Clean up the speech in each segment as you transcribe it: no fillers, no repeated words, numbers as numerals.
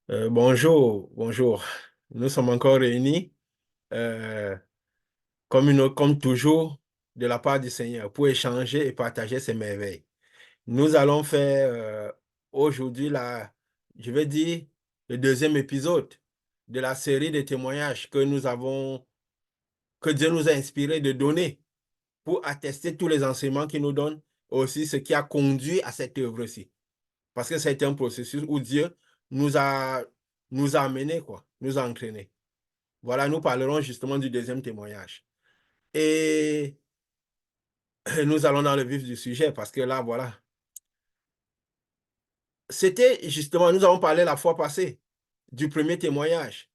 Bonjour, bonjour. Nous sommes encore réunis, euh, comme toujours, de la part du Seigneur, pour échanger et partager ses merveilles. Nous allons faire aujourd'hui, je vais dire, le deuxième épisode de la série de témoignages que Dieu nous a inspiré de donner pour attester tous les enseignements qu'il nous donne, aussi ce qui a conduit à cette œuvre-ci. Parce que c'est un processus où Dieu nous a, nous a amenés, quoi, nous a entraînés. Voilà, nous parlerons justement du deuxième témoignage. Et nous allons dans le vif du sujet parce que là, voilà. C'était justement, nous avons parlé la fois passée du premier témoignage,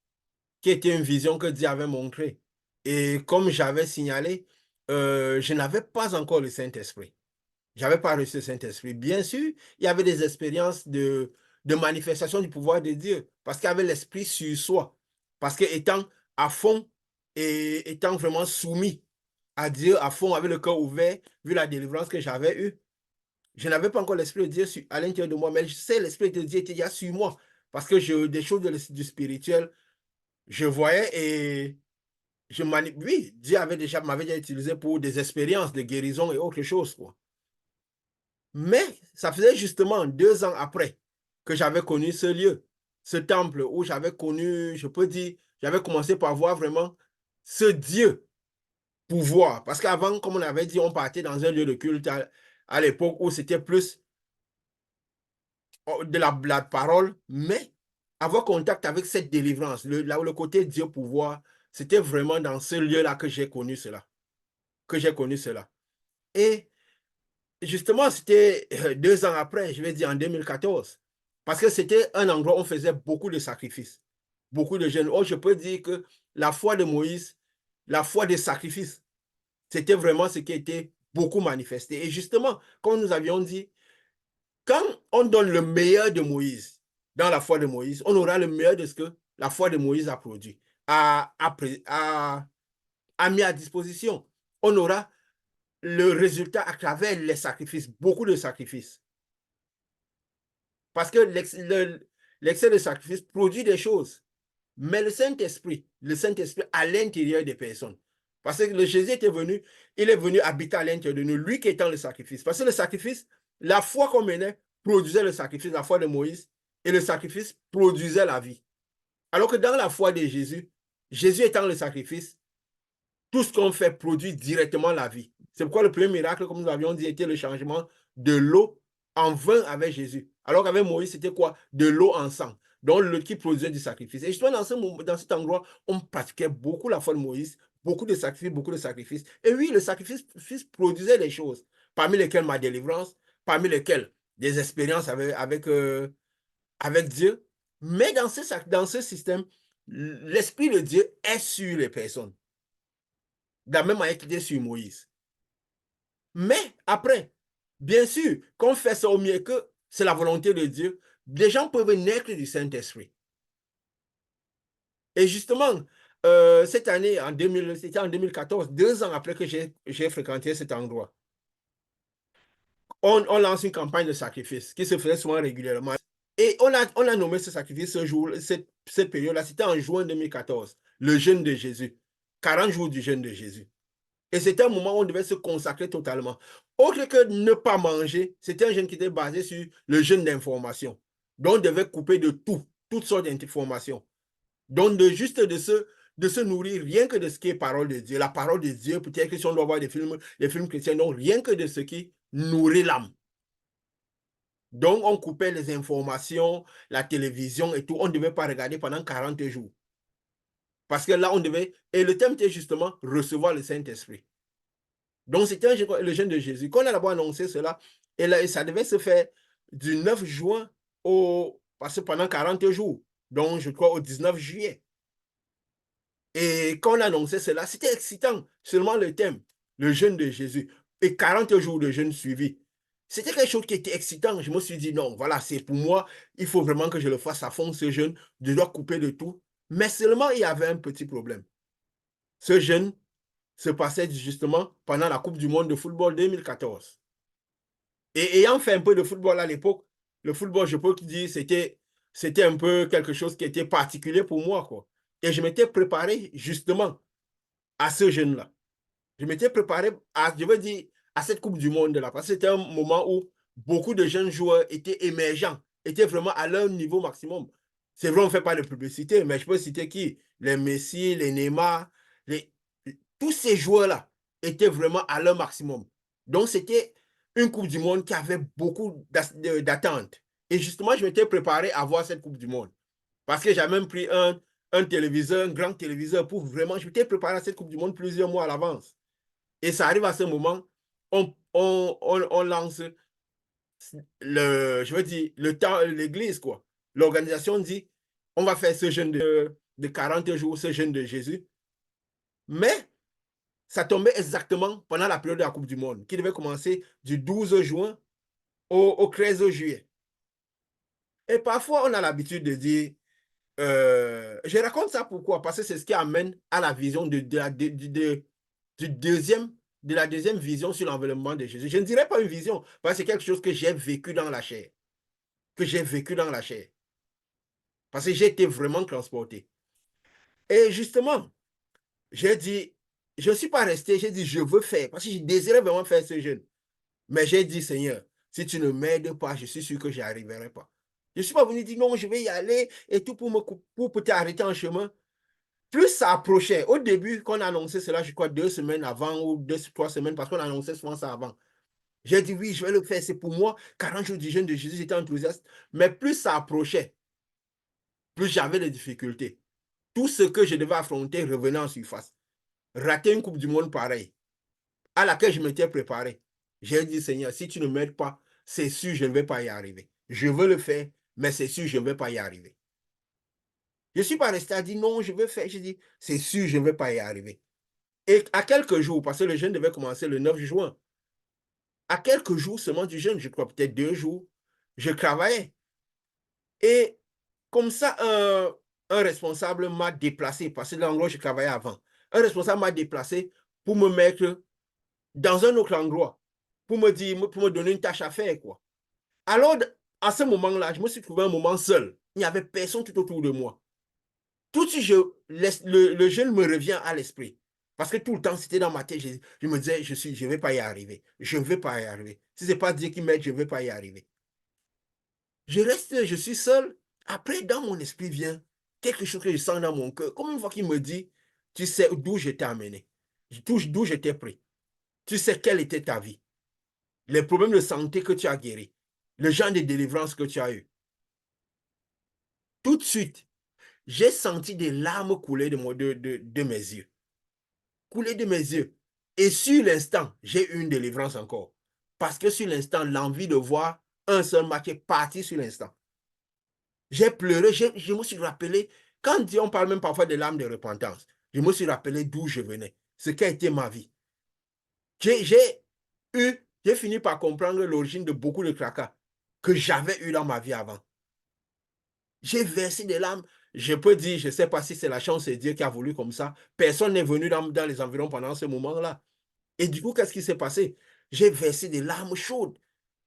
qui était une vision que Dieu avait montrée. Et comme j'avais signalé, je n'avais pas encore le Saint-Esprit. Je n'avais pas reçu le Saint-Esprit. Bien sûr, il y avait des expériences de manifestation du pouvoir de Dieu, parce qu'il y avait l'Esprit sur soi. Parce que étant à fond et étant vraiment soumis à Dieu, à fond, avec le cœur ouvert, vu la délivrance que j'avais eue, je n'avais pas encore l'Esprit de Dieu à l'intérieur de moi, mais je sais l'Esprit de Dieu était déjà sur moi. Parce que des choses du spirituel, je voyais et oui, Dieu m'avait déjà utilisé pour des expériences de guérison et autre chose, quoi. Mais ça faisait justement 2 ans après que j'avais connu ce lieu, ce temple où j'avais connu, je peux dire, j'avais commencé par voir vraiment ce Dieu pouvoir. Parce qu'avant, comme on avait dit, on partait dans un lieu de culte à l'époque où c'était plus de la parole, mais avoir contact avec cette délivrance, le côté Dieu pouvoir, c'était vraiment dans ce lieu-là que j'ai connu cela. Que j'ai connu cela. Et justement, c'était 2 ans après, je vais dire en 2014, parce que c'était un endroit où on faisait beaucoup de sacrifices, beaucoup de jeûnes. Oh, je peux dire que la foi de Moïse, la foi des sacrifices, c'était vraiment ce qui était beaucoup manifesté. Et justement, comme nous avions dit, quand on donne le meilleur de Moïse dans la foi de Moïse, on aura le meilleur de ce que la foi de Moïse a produit, a mis à disposition. On aura le résultat à travers les sacrifices, beaucoup de sacrifices. Parce que l'excès de sacrifice produit des choses. Mais le Saint-Esprit à l'intérieur des personnes. Parce que le Jésus était venu, il est venu habiter à l'intérieur de nous, lui qui étant le sacrifice. Parce que le sacrifice, la foi qu'on menait produisait le sacrifice, la foi de Moïse, et le sacrifice produisait la vie. Alors que dans la foi de Jésus, Jésus étant le sacrifice, tout ce qu'on fait produit directement la vie. C'est pourquoi le premier miracle, comme nous avions dit, était le changement de l'eau en vin avec Jésus. Alors qu'avec Moïse, c'était quoi? De l'eau en sang. Donc, le qui produisait du sacrifice. Et justement, dans cet endroit, on pratiquait beaucoup la foi de Moïse, beaucoup de sacrifices, beaucoup de sacrifices. Et oui, le sacrifice produisait des choses, parmi lesquelles ma délivrance, parmi lesquelles des expériences avec Dieu. Mais dans ce système, l'Esprit de Dieu est sur les personnes de la même manière qu'il était sur Moïse. Mais après, bien sûr, qu'on fait ça au mieux que c'est la volonté de Dieu, les gens peuvent naître du Saint-Esprit. Et justement, cette année, c'était en 2014, 2 ans après que j'ai fréquenté cet endroit, on lance une campagne de sacrifice qui se faisait souvent régulièrement. Et on a nommé ce sacrifice ce jour, cette période-là, c'était en juin 2014, le jeûne de Jésus. 40 jours du jeûne de Jésus. Et c'était un moment où on devait se consacrer totalement. Autre que ne pas manger, c'était un jeûne qui était basé sur le jeûne d'information. Donc, on devait couper de tout, toutes sortes d'informations. Donc, juste de se nourrir, rien que de ce qui est parole de Dieu. La parole de Dieu, peut-être que si on doit voir des films chrétiens, donc rien que de ce qui nourrit l'âme. Donc, on coupait les informations, la télévision et tout. On ne devait pas regarder pendant 40 jours. Parce que là, on devait. Et le thème était justement recevoir le Saint-Esprit. Donc, c'était le jeûne de Jésus. Quand on a d'abord annoncé cela, et là, ça devait se faire du 9 juin parce que pendant 40 jours, donc je crois au 19 juillet. Et quand on a annoncé cela, c'était excitant, seulement le thème, le jeûne de Jésus, et 40 jours de jeûne suivi. C'était quelque chose qui était excitant. Je me suis dit, non, voilà, c'est pour moi, il faut vraiment que je le fasse à fond, ce jeûne, je dois couper de tout. Mais seulement, il y avait un petit problème. Ce jeûne se passait justement pendant la Coupe du monde de football 2014. Et ayant fait un peu de football à l'époque, le football, je peux te dire, c'était un peu quelque chose qui était particulier pour moi, quoi. Et je m'étais préparé justement à ce jeûne-là. Je m'étais préparé à, je veux dire, à cette Coupe du Monde-là, parce que c'était un moment où beaucoup de jeunes joueurs étaient émergents, étaient vraiment à leur niveau maximum. C'est vrai, on ne fait pas de publicité, mais je peux citer qui? Les Messi, les Neymar, les... tous ces joueurs-là étaient vraiment à leur maximum. Donc, c'était une Coupe du Monde qui avait beaucoup d'attentes. Et justement, je m'étais préparé à voir cette Coupe du Monde. Parce que j'ai même pris un téléviseur, un grand téléviseur pour vraiment, je m'étais préparé à cette Coupe du Monde plusieurs mois à l'avance. Et ça arrive à ce moment, on lance je veux dire, le temps, l'église, quoi. L'organisation dit, on va faire ce jeûne de 40 jours, ce jeûne de Jésus. Mais ça tombait exactement pendant la période de la Coupe du Monde, qui devait commencer du 12 juin au 13 juillet. Et parfois, on a l'habitude de dire, je raconte ça pourquoi? Parce que c'est ce qui amène à la vision du deuxième, de la deuxième vision sur l'environnement de Jésus. Je ne dirais pas une vision, parce que c'est quelque chose que j'ai vécu dans la chair. Que j'ai vécu dans la chair. Parce que j'ai été vraiment transporté. Et justement, j'ai dit, je ne suis pas resté, j'ai dit, je veux faire, parce que je désirais vraiment faire ce jeûne. Mais j'ai dit, Seigneur, si tu ne m'aides pas, je suis sûr que je n'y arriverai pas. Je ne suis pas venu dire, non, je vais y aller et tout pour t'arrêter en chemin. Plus ça approchait, au début, quand on annonçait cela, je crois 2 semaines avant ou 3 semaines, parce qu'on annonçait souvent ça avant. J'ai dit, oui, je vais le faire, c'est pour moi. 40 jours du jeûne de Jésus, j'étais enthousiaste. Mais plus ça approchait, plus j'avais des difficultés. Tout ce que je devais affronter revenait en surface. Rater une Coupe du Monde pareille, à laquelle je m'étais préparé. J'ai dit, Seigneur, si tu ne m'aides pas, c'est sûr, je ne vais pas y arriver. Je veux le faire, mais c'est sûr, je ne vais pas y arriver. Je ne suis pas resté à dire, non, je veux faire. J'ai dit, c'est sûr, je ne vais pas y arriver. Et à quelques jours, parce que le jeûne devait commencer le 9 juin, à quelques jours seulement du jeûne, je crois peut-être 2 jours, je travaillais. Et comme ça, un responsable m'a déplacé, parce que l'endroit où je travaillais avant, un responsable m'a déplacé pour me mettre dans un autre endroit, pour me dire, pour me donner une tâche à faire, quoi. Alors, à ce moment-là, je me suis trouvé un moment seul. Il n'y avait personne tout autour de moi. Tout de suite, le jeune me revient à l'esprit. Parce que tout le temps, c'était dans ma tête. Je me disais, je ne vais pas y arriver. Je ne vais pas y arriver. Si ce n'est pas Dieu qui m'aide, je ne vais pas y arriver. Je reste, je suis seul. Après, dans mon esprit vient quelque chose que je sens dans mon cœur. Comme une fois qu'il me dit, tu sais d'où je t'ai amené, d'où je t'ai pris. Tu sais quelle était ta vie. Les problèmes de santé que tu as guéris. Le genre de délivrance que tu as eu. Tout de suite, j'ai senti des larmes couler de mes yeux. Couler de mes yeux. Et sur l'instant, j'ai eu une délivrance encore. Parce que sur l'instant, l'envie de voir un seul match est partie sur l'instant. J'ai pleuré, je me suis rappelé, quand on parle même parfois des larmes de repentance, je me suis rappelé d'où je venais, ce qu'a été ma vie. J'ai fini par comprendre l'origine de beaucoup de tracas que j'avais eu dans ma vie avant. J'ai versé des larmes. Je peux dire, je ne sais pas si c'est la chance de Dieu qui a voulu comme ça. Personne n'est venu dans les environs pendant ce moment-là. Et du coup, qu'est-ce qui s'est passé? J'ai versé des larmes chaudes.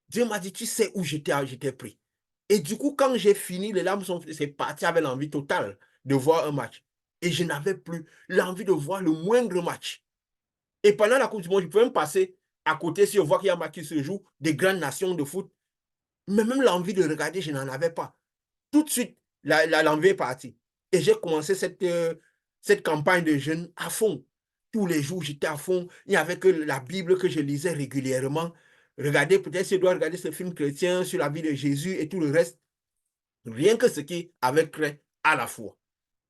Dieu m'a dit, tu sais où j'étais pris. Et du coup, quand j'ai fini, les larmes c'est parti avec l'envie totale de voir un match. Et je n'avais plus l'envie de voir le moindre match. Et pendant la Coupe du Monde, je pouvais me passer à côté si je vois qu'il y a un match qui se joue, des grandes nations de foot. Mais même l'envie de regarder, je n'en avais pas. Tout de suite, l'envie est partie. Et j'ai commencé cette campagne de jeûne à fond. Tous les jours, j'étais à fond. Il n'y avait que la Bible que je lisais régulièrement. Regardez, peut-être si je dois regarder ce film chrétien sur la vie de Jésus et tout le reste. Rien que ce qui avait trait à la foi.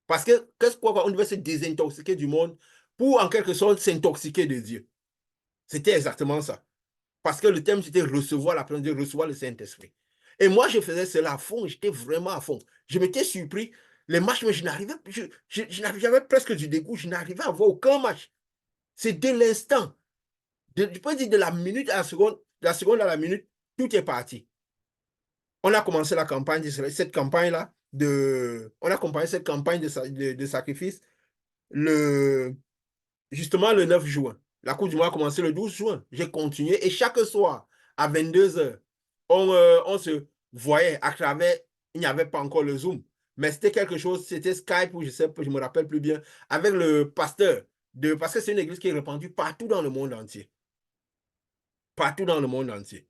Parce que, qu'est-ce qu'on devait se désintoxiquer du monde pour, en quelque sorte, s'intoxiquer de Dieu. C'était exactement ça. Parce que le thème, c'était recevoir la présence de Dieu, recevoir le Saint-Esprit. Et moi, je faisais cela à fond, j'étais vraiment à fond. Je m'étais surpris, les matchs, mais je n'arrivais, j'avais presque du dégoût, je n'arrivais à voir aucun match. C'est de l'instant, je peux dire de la minute à la seconde à la minute, tout est parti. On a commencé la campagne, cette campagne-là, on a commencé cette campagne de sacrifice justement le 9 juin. La Coupe du Monde a commencé le 12 juin. J'ai continué et chaque soir, à 22 h, on se voyait à travers il n'y avait pas encore le Zoom. Mais c'était quelque chose, c'était Skype ou je sais pas, je me rappelle plus bien, avec le pasteur. Parce que c'est une église qui est répandue partout dans le monde entier. Partout dans le monde entier.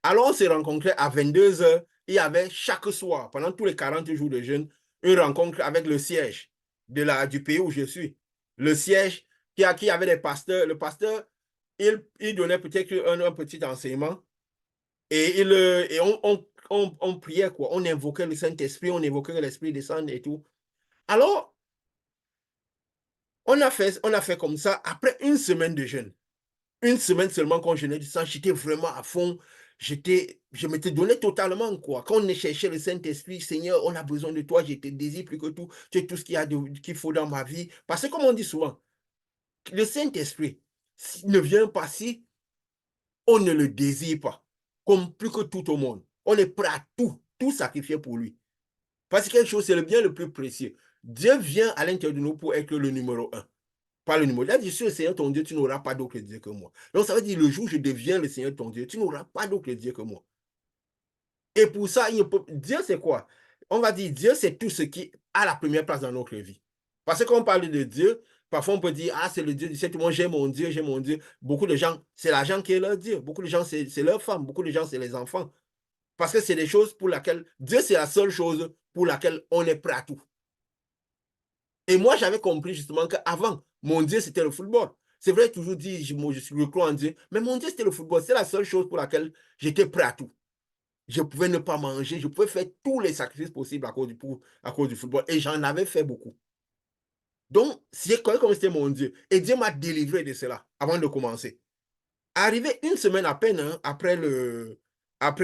Alors, on s'est rencontrés à 22 heures. Il y avait chaque soir, pendant tous les 40 jours de jeûne, une rencontre avec le siège du pays où je suis. Le siège qui avait des pasteurs. Le pasteur, il donnait peut-être un petit enseignement et on priait, quoi. On invoquait le Saint-Esprit, on évoquait que l'Esprit descende et tout. Alors, on a fait comme ça après une semaine de jeûne. Une semaine seulement qu'on jeûnait du sang, j'étais vraiment à fond. Je m'étais donné totalement, quoi. Quand on cherchait le Saint-Esprit, Seigneur, on a besoin de toi, je te désire plus que tout. Tu es tout ce qu'il faut dans ma vie. Parce que, comme on dit souvent, le Saint-Esprit ne vient pas si on ne le désire pas, comme plus que tout au monde. On est prêt à tout sacrifier pour lui. Parce que quelque chose, c'est le bien le plus précieux. Dieu vient à l'intérieur de nous pour être le numéro un. Pas le numéro. Là, je suis le Seigneur ton Dieu, tu n'auras pas d'autre Dieu que moi. Donc, ça veut dire le jour où je deviens le Seigneur ton Dieu, tu n'auras pas d'autre Dieu que moi. Et pour ça, Dieu, c'est quoi? On va dire Dieu, c'est tout ce qui a la première place dans notre vie. Parce que quand on parle de Dieu, parfois on peut dire, ah, c'est le Dieu du ciel, tout le monde, j'ai mon Dieu, j'ai mon Dieu. Beaucoup de gens, c'est l'argent qui est leur Dieu. Beaucoup de gens, c'est leur femme. Beaucoup de gens, c'est les enfants. Parce que c'est des choses pour lesquelles, Dieu, c'est la seule chose pour laquelle on est prêt à tout. Et moi, j'avais compris justement qu'avant, mon Dieu, c'était le football. C'est vrai, toujours dit, je crois en Dieu, mais mon Dieu, c'était le football. C'est la seule chose pour laquelle j'étais prêt à tout. Je pouvais ne pas manger, je pouvais faire tous les sacrifices possibles à cause du football. Et j'en avais fait beaucoup. Donc, c'est comme c'était mon Dieu. Et Dieu m'a délivré de cela avant de commencer. Arrivé une semaine à peine hein, après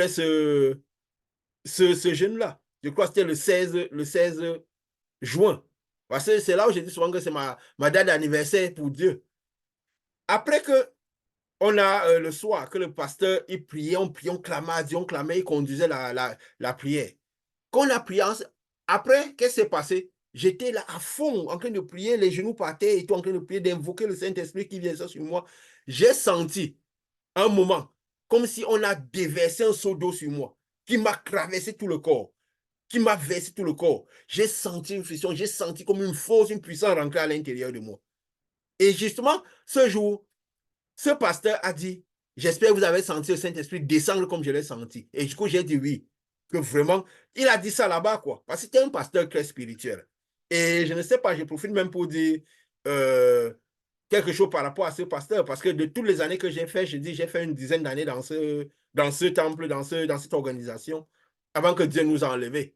ce jeûne-là, je crois que c'était le 16 juin. Parce que c'est là où j'ai dit souvent que c'est ma date d'anniversaire pour Dieu. Après que on a le soir, que le pasteur, il priait, on priait, on clamait à Dieu, on clamait, il conduisait la prière. Quand on a prié, après, qu'est-ce qui s'est passé? J'étais là à fond, en train de prier, les genoux par terre et tout, en train de prier, d'invoquer le Saint-Esprit qui vient sur moi. J'ai senti un moment, comme si on a déversé un seau d'eau sur moi, qui m'a traversé tout le corps, qui m'a versé tout le corps. J'ai senti une fusion, j'ai senti comme une force, une puissance rentrer à l'intérieur de moi. Et justement, ce jour, ce pasteur a dit, j'espère que vous avez senti le Saint-Esprit descendre comme je l'ai senti. Et du coup, j'ai dit oui, que vraiment, il a dit ça là-bas, quoi. Parce que c'était un pasteur très spirituel. Et je ne sais pas, je profite même pour dire euh, quelque chose par rapport à ce pasteur, parce que de toutes les années que j'ai fait, je dis, j'ai fait une dizaine d'années dans ce temple, dans cette organisation, avant que Dieu nous a enlevés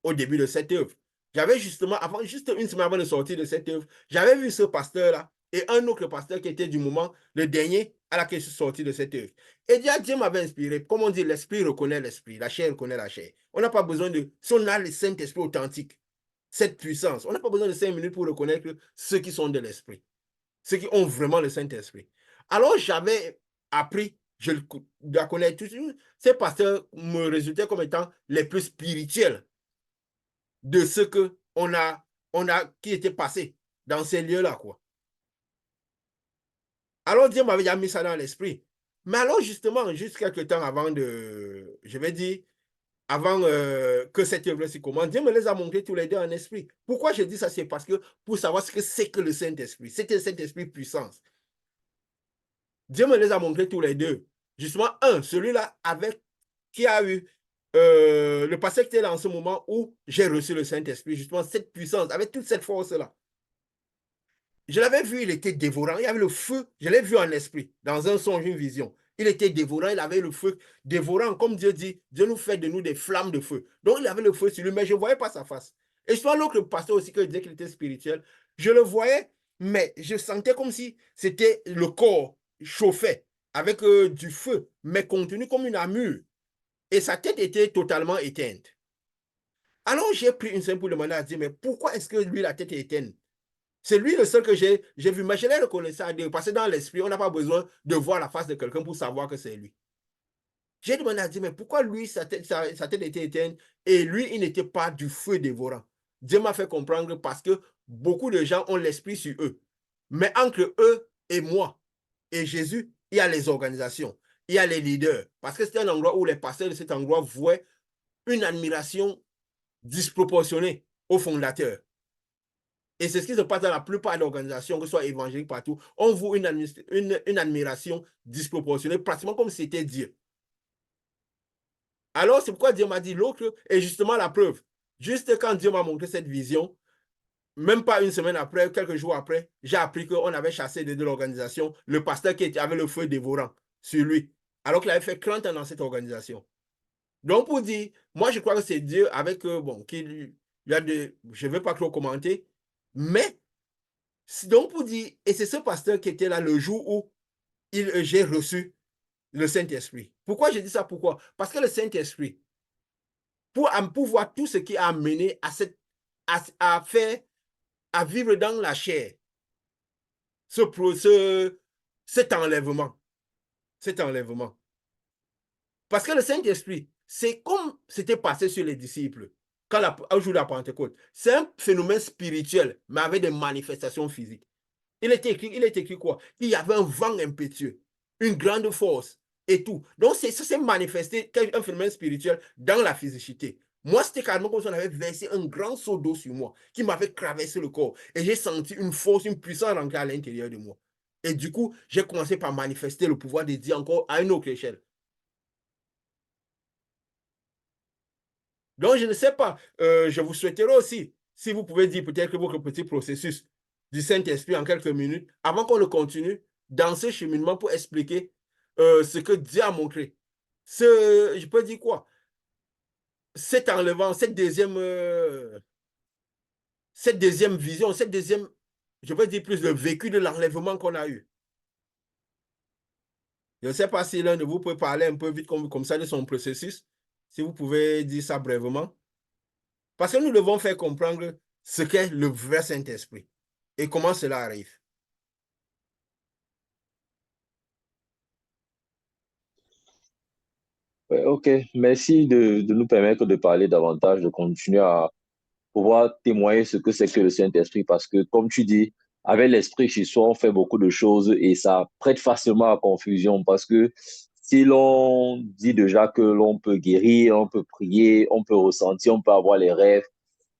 au début de cette œuvre. J'avais justement, juste une semaine avant de sortir de cette œuvre, j'avais vu ce pasteur-là et un autre pasteur qui était du moment, le dernier à laquelle je suis sorti de cette œuvre. Et Dieu m'avait inspiré. Comme on dit, l'esprit reconnaît l'esprit, la chair reconnaît la chair. On n'a pas besoin de, si on a le Saint-Esprit authentique, cette puissance, on n'a pas besoin de 5 minutes pour reconnaître ceux qui sont de l'esprit, ceux qui ont vraiment le Saint-Esprit. Alors j'avais appris, je la connais toujours, ces pasteurs me résultaient comme étant les plus spirituels de ce que qui était passé dans ces lieux-là, quoi. Alors Dieu m'avait déjà mis ça dans l'esprit. Mais alors justement, juste quelques temps avant je vais dire, avant que cette œuvre s'y commence, Dieu me les a montrés tous les deux en esprit. Pourquoi je dis ça? C'est parce que pour savoir ce que c'est que le Saint-Esprit, c'était le Saint-Esprit puissance. Dieu me les a montrés tous les deux. Justement, celui-là qui a eu le passé qui était là en ce moment où j'ai reçu le Saint-Esprit, justement, cette puissance, avec toute cette force-là. Je l'avais vu, il était dévorant. Il y avait le feu. Je l'ai vu en esprit, dans un songe, une vision. Il était dévorant, il avait le feu dévorant. Comme Dieu dit, Dieu nous fait de nous des flammes de feu. Donc il avait le feu sur lui, mais je ne voyais pas sa face. Et soit l'autre pasteur aussi que disait qu'il était spirituel, je le voyais, mais je sentais comme si c'était le corps chauffé avec du feu, mais contenu comme une armure. Et sa tête était totalement éteinte. Alors j'ai pris une scène pour demander à Dieu, mais pourquoi est-ce que lui, la tête est éteinte? C'est lui le seul que j'ai vu, mais je l'ai reconnaissé à Dieu, parce que dans l'esprit, on n'a pas besoin de voir la face de quelqu'un pour savoir que c'est lui. J'ai demandé à Dieu, mais pourquoi lui, sa tête était éteinte et lui, il n'était pas du feu dévorant? Dieu m'a fait comprendre parce que beaucoup de gens ont l'esprit sur eux. Mais entre eux et moi et Jésus, il y a les organisations, il y a les leaders. Parce que c'est un endroit où les pasteurs de cet endroit voient une admiration disproportionnée au fondateur. Et c'est ce qui se passe dans la plupart des organisations, que ce soit évangéliques partout. On voit une admiration disproportionnée, pratiquement comme si c'était Dieu. Alors, c'est pourquoi Dieu m'a dit l'autre est justement la preuve. Juste quand Dieu m'a montré cette vision, même pas une semaine après, quelques jours après, j'ai appris qu'on avait chassé de l'organisation le pasteur qui avait le feu dévorant sur lui, alors qu'il avait fait 30 ans dans cette organisation. Donc, pour dire, moi, je crois que c'est Dieu avec, bon, il y a je ne vais pas trop commenter, mais, donc pour dire, et c'est ce pasteur qui était là le jour où j'ai reçu le Saint-Esprit. Pourquoi je dis ça? Pourquoi? Parce que le Saint-Esprit, pour voir tout ce qui a amené à faire, à vivre dans la chair, ce, cet enlèvement. Cet enlèvement. Parce que le Saint-Esprit, c'est comme c'était passé sur les disciples au jour de la Pentecôte. C'est un phénomène spirituel, mais avec des manifestations physiques. Il est écrit quoi? Il y avait un vent impétueux, une grande force et tout. Donc, ça s'est manifesté un phénomène spirituel dans la physicité. Moi, c'était carrément comme si on avait versé un grand seau d'eau sur moi qui m'avait traversé le corps. Et j'ai senti une force, une puissance rentrer à l'intérieur de moi. Et du coup, j'ai commencé par manifester le pouvoir de Dieu encore à une autre échelle. Donc, je ne sais pas. Je vous souhaiterais aussi, si vous pouvez dire peut-être votre petit processus du Saint-Esprit en quelques minutes, avant qu'on le continue, dans ce cheminement pour expliquer ce que Dieu a montré. Je peux dire quoi? Cet enlevant, cette deuxième vision, cette deuxième, je peux dire plus le vécu de l'enlèvement qu'on a eu. Je ne sais pas si l'un de vous peut parler un peu vite comme ça de son processus. Si vous pouvez dire ça brièvement. Parce que nous devons faire comprendre ce qu'est le vrai Saint-Esprit et comment cela arrive. Ouais, ok, merci de nous permettre de parler davantage, de continuer à pouvoir témoigner ce que c'est que le Saint-Esprit, parce que, comme tu dis, avec l'Esprit chez soi, on fait beaucoup de choses et ça prête facilement à confusion, parce que si l'on dit déjà que l'on peut guérir, on peut prier, on peut ressentir, on peut avoir les rêves,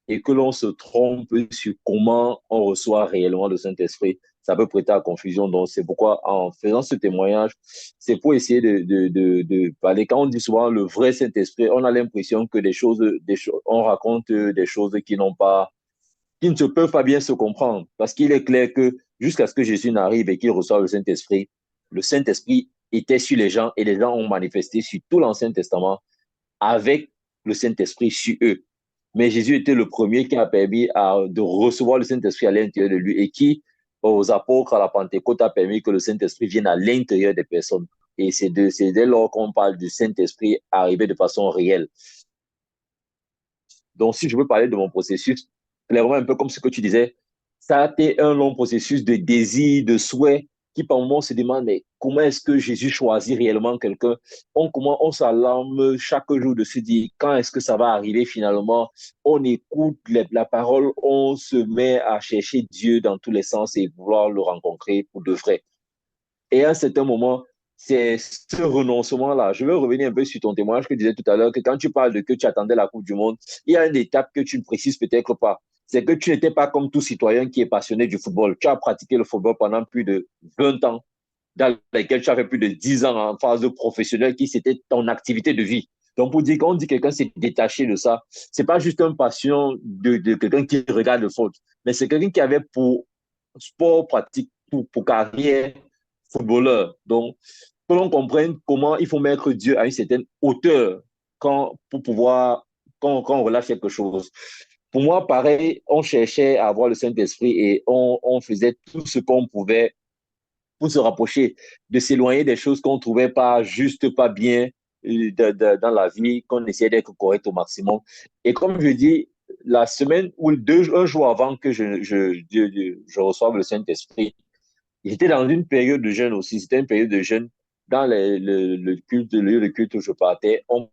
et que l'on se trompe sur comment on reçoit réellement le Saint-Esprit, ça peut prêter à confusion. Donc, c'est pourquoi, en faisant ce témoignage, c'est pour essayer de parler. Quand on dit souvent le vrai Saint-Esprit, on a l'impression que on raconte des choses qui ne se peuvent pas bien se comprendre. Parce qu'il est clair que jusqu'à ce que Jésus n'arrive et qu'il reçoive le Saint-Esprit était sur les gens et les gens ont manifesté sur tout l'Ancien Testament avec le Saint-Esprit sur eux. Mais Jésus était le premier qui a permis de recevoir le Saint-Esprit à l'intérieur de lui et qui, aux apôtres à la Pentecôte, a permis que le Saint-Esprit vienne à l'intérieur des personnes. Et c'est dès lors qu'on parle du Saint-Esprit arrivé de façon réelle. Donc, si je veux parler de mon processus, clairement, un peu comme ce que tu disais, ça a été un long processus de désir, de souhait, qui par moments se demande mais comment est-ce que Jésus choisit réellement quelqu'un? On s'alarme chaque jour de se dire quand est-ce que ça va arriver finalement? On écoute la parole, on se met à chercher Dieu dans tous les sens et vouloir le rencontrer pour de vrai. Et à un certain moment, c'est ce renoncement-là. Je veux revenir un peu sur ton témoignage que tu disais tout à l'heure, que quand tu parles de que tu attendais la Coupe du Monde, il y a une étape que tu ne précises peut-être pas. C'est que tu n'étais pas comme tout citoyen qui est passionné du football. Tu as pratiqué le football pendant plus de 20 ans, dans lesquels tu as fait plus de 10 ans en phase professionnelle, qui c'était ton activité de vie. Donc, pour dire qu'on dit que quelqu'un s'est détaché de ça, c'est pas juste une passion de quelqu'un qui regarde le foot, mais c'est quelqu'un qui avait pour sport pratique, pour carrière, footballeur. Donc, que l'on comprenne comment il faut mettre Dieu à une certaine hauteur pour pouvoir, quand on relâche quelque chose. Pour moi, pareil, on cherchait à avoir le Saint-Esprit et on faisait tout ce qu'on pouvait pour se rapprocher, de s'éloigner des choses qu'on ne trouvait pas juste, pas bien dans la vie, qu'on essayait d'être correct au maximum. Et comme je dis, la semaine ou un jour avant que je reçoive le Saint-Esprit, j'étais dans une période de jeûne aussi. C'était une période de jeûne. Dans le culte, le lieu de culte où je partais, on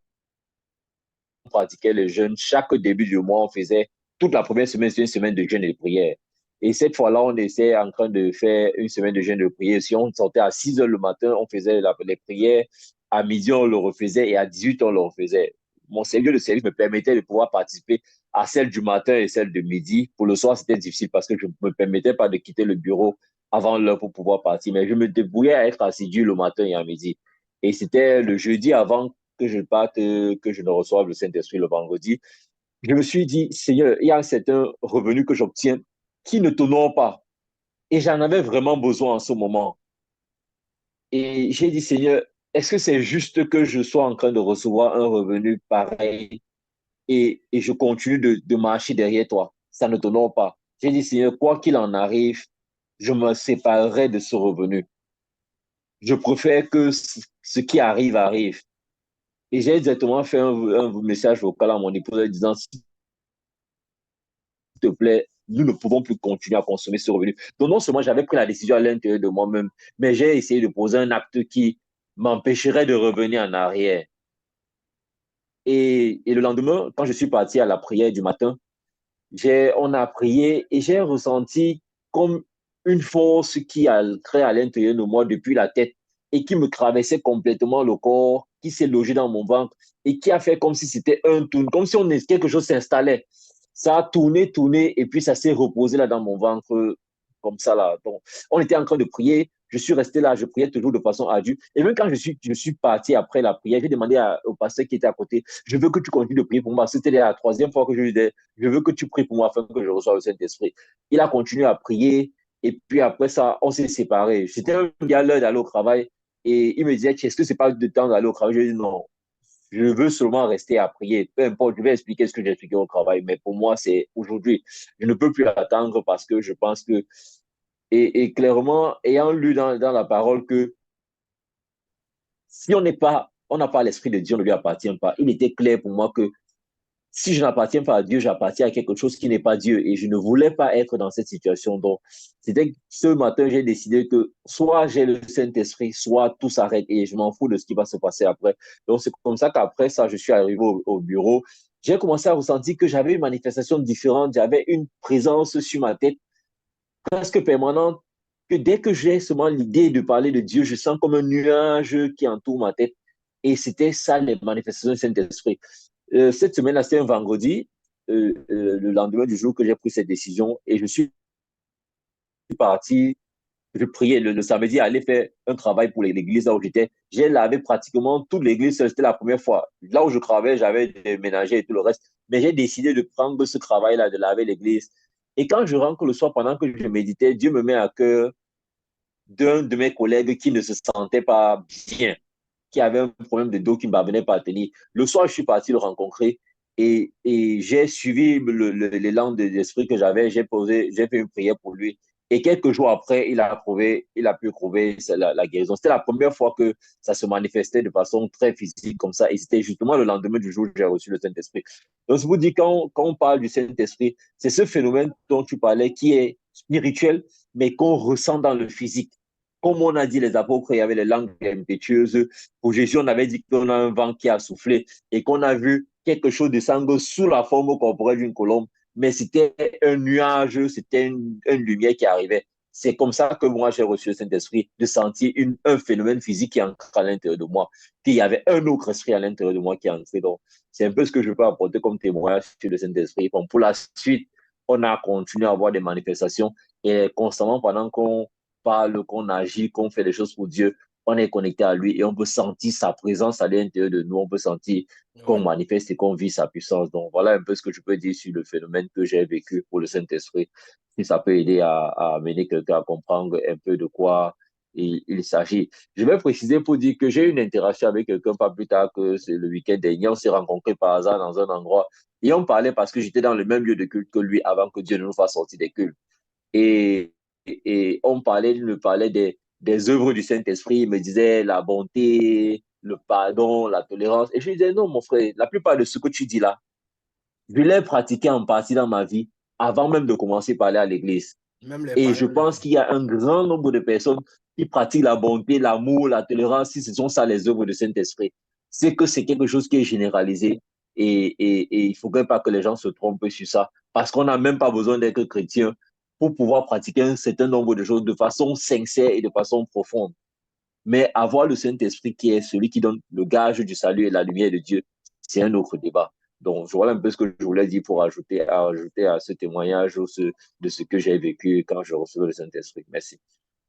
pratiquait le jeûne. Chaque début du mois, on faisait toute la première semaine, c'est une semaine de jeûne et de prière. Et cette fois-là, on était en train de faire une semaine de jeûne et de prière. Si on sortait à 6 heures le matin, on faisait les prières. À midi, on le refaisait et à 18 h on le refaisait. Mon Seigneur, le service me permettait de pouvoir participer à celle du matin et celle de midi. Pour le soir, c'était difficile parce que je ne me permettais pas de quitter le bureau avant l'heure pour pouvoir partir. Mais je me débrouillais à être assidu le matin et à midi. Et c'était le jeudi avant que je parte, que je ne reçoive le Saint-Esprit le vendredi. Je me suis dit, Seigneur, il y a un certain revenu que j'obtiens qui ne t'honore pas. Et j'en avais vraiment besoin en ce moment. Et j'ai dit, Seigneur, est-ce que c'est juste que je sois en train de recevoir un revenu pareil et je continue de marcher derrière toi? Ça ne t'honore pas. J'ai dit, Seigneur, quoi qu'il en arrive, je me séparerai de ce revenu. Je préfère que ce qui arrive, arrive. Et j'ai directement fait un message vocal à mon épouse disant, s'il te plaît, nous ne pouvons plus continuer à consommer ce revenu. Donc non seulement j'avais pris la décision à l'intérieur de moi-même, mais j'ai essayé de poser un acte qui m'empêcherait de revenir en arrière. Et le lendemain, quand je suis parti à la prière du matin, on a prié et j'ai ressenti comme une force qui a créé à l'intérieur de moi depuis la tête et qui me traversait complètement le corps, qui s'est logé dans mon ventre et qui a fait comme si c'était un tour, comme si quelque chose s'installait. Ça a tourné, tourné et puis ça s'est reposé là dans mon ventre, comme ça là. Donc, on était en train de prier. Je suis resté là, je priais toujours de façon ardue. Et même quand je suis parti après la prière, j'ai demandé au pasteur qui était à côté, je veux que tu continues de prier pour moi. C'était la troisième fois que je lui disais, je veux que tu pries pour moi afin que je reçoive le Saint-Esprit. Il a continué à prier et puis après ça, on s'est séparés. C'était un gars l'heure d'aller au travail et il me disait, est-ce que c'est pas de temps d'aller au travail? Je lui ai dit non, je veux seulement rester à prier. Peu importe, je vais expliquer ce que j'ai expliqué au travail, mais pour moi, c'est aujourd'hui. Je ne peux plus attendre parce que je pense que, et clairement, ayant lu dans la parole que si on n'a pas l'Esprit de Dieu, on ne lui appartient pas. Il était clair pour moi que si je n'appartiens pas à Dieu, j'appartiens à quelque chose qui n'est pas Dieu. Et je ne voulais pas être dans cette situation. Donc, c'était ce matin, j'ai décidé que soit j'ai le Saint-Esprit, soit tout s'arrête et je m'en fous de ce qui va se passer après. Donc, c'est comme ça qu'après ça, je suis arrivé au bureau. J'ai commencé à ressentir que j'avais une manifestation différente. J'avais une présence sur ma tête presque permanente. Que dès que j'ai seulement l'idée de parler de Dieu, je sens comme un nuage qui entoure ma tête. Et c'était ça, les manifestations du Saint-Esprit. Cette semaine-là, c'était un vendredi, le lendemain du jour que j'ai pris cette décision, et je suis parti, je priais le samedi, aller faire un travail pour l'église là où j'étais. J'ai lavé pratiquement toute l'église, c'était la première fois. Là où je travaillais, j'avais déménagé et tout le reste, mais j'ai décidé de prendre ce travail-là, de laver l'église. Et quand je rentre le soir, pendant que je méditais, Dieu me met à cœur d'un de mes collègues qui ne se sentait pas bien, qui avait un problème de dos qui ne parvenait pas à tenir. Le soir, je suis parti le rencontrer et j'ai suivi l'élan de l'esprit que j'avais. J'ai fait une prière pour lui. Et quelques jours après, il a pu trouver la guérison. C'était la première fois que ça se manifestait de façon très physique comme ça. Et c'était justement le lendemain du jour où j'ai reçu le Saint-Esprit. Donc, je vous dis, quand on parle du Saint-Esprit, c'est ce phénomène dont tu parlais qui est spirituel, mais qu'on ressent dans le physique. Comme on a dit, les apôtres, il y avait les langues impétueuses. Pour Jésus, on avait dit qu'on a un vent qui a soufflé et qu'on a vu quelque chose de sangle sous la forme corporelle d'une colombe, mais c'était un nuage, c'était une lumière qui arrivait. C'est comme ça que moi, j'ai reçu le Saint-Esprit, de sentir un phénomène physique qui entre à l'intérieur de moi, qu'il y avait un autre esprit à l'intérieur de moi qui entrait. Donc, c'est un peu ce que je peux apporter comme témoignage sur le Saint-Esprit. Bon, pour la suite, on a continué à avoir des manifestations et constamment, pendant qu'on parle, qu'on agit, qu'on fait des choses pour Dieu, on est connecté à lui et on peut sentir sa présence à l'intérieur de nous, on peut sentir qu'on Ouais. manifeste et qu'on vit sa puissance. Donc voilà un peu ce que je peux dire sur le phénomène que j'ai vécu pour le Saint-Esprit, si ça peut aider à amener quelqu'un à comprendre un peu de quoi il s'agit. Je vais préciser pour dire que j'ai eu une interaction avec quelqu'un pas plus tard que c'est le week-end dernier. On s'est rencontrés par hasard dans un endroit et on parlait parce que j'étais dans le même lieu de culte que lui avant que Dieu ne nous fasse sortir des cultes. Et, et il me parlait des œuvres du Saint-Esprit, il me disait la bonté, le pardon, la tolérance. Et je lui disais, non, mon frère, la plupart de ce que tu dis là, je l'ai pratiqué en partie dans ma vie avant même de commencer par aller à l'église. Même les Et je paroles. pense qu'il y a un grand nombre de personnes qui pratiquent la bonté, l'amour, la tolérance, si ce sont ça les œuvres du Saint-Esprit. C'est que c'est quelque chose qui est généralisé et il ne faudrait pas que les gens se trompent sur ça parce qu'on n'a même pas besoin d'être chrétien pour pouvoir pratiquer un certain nombre de choses de façon sincère et de façon profonde. Mais avoir le Saint-Esprit qui est celui qui donne le gage du salut et la lumière de Dieu, c'est un autre débat. Donc, voilà un peu ce que je voulais dire pour ajouter à ce témoignage de ce que j'ai vécu quand je recevais le Saint-Esprit. Merci.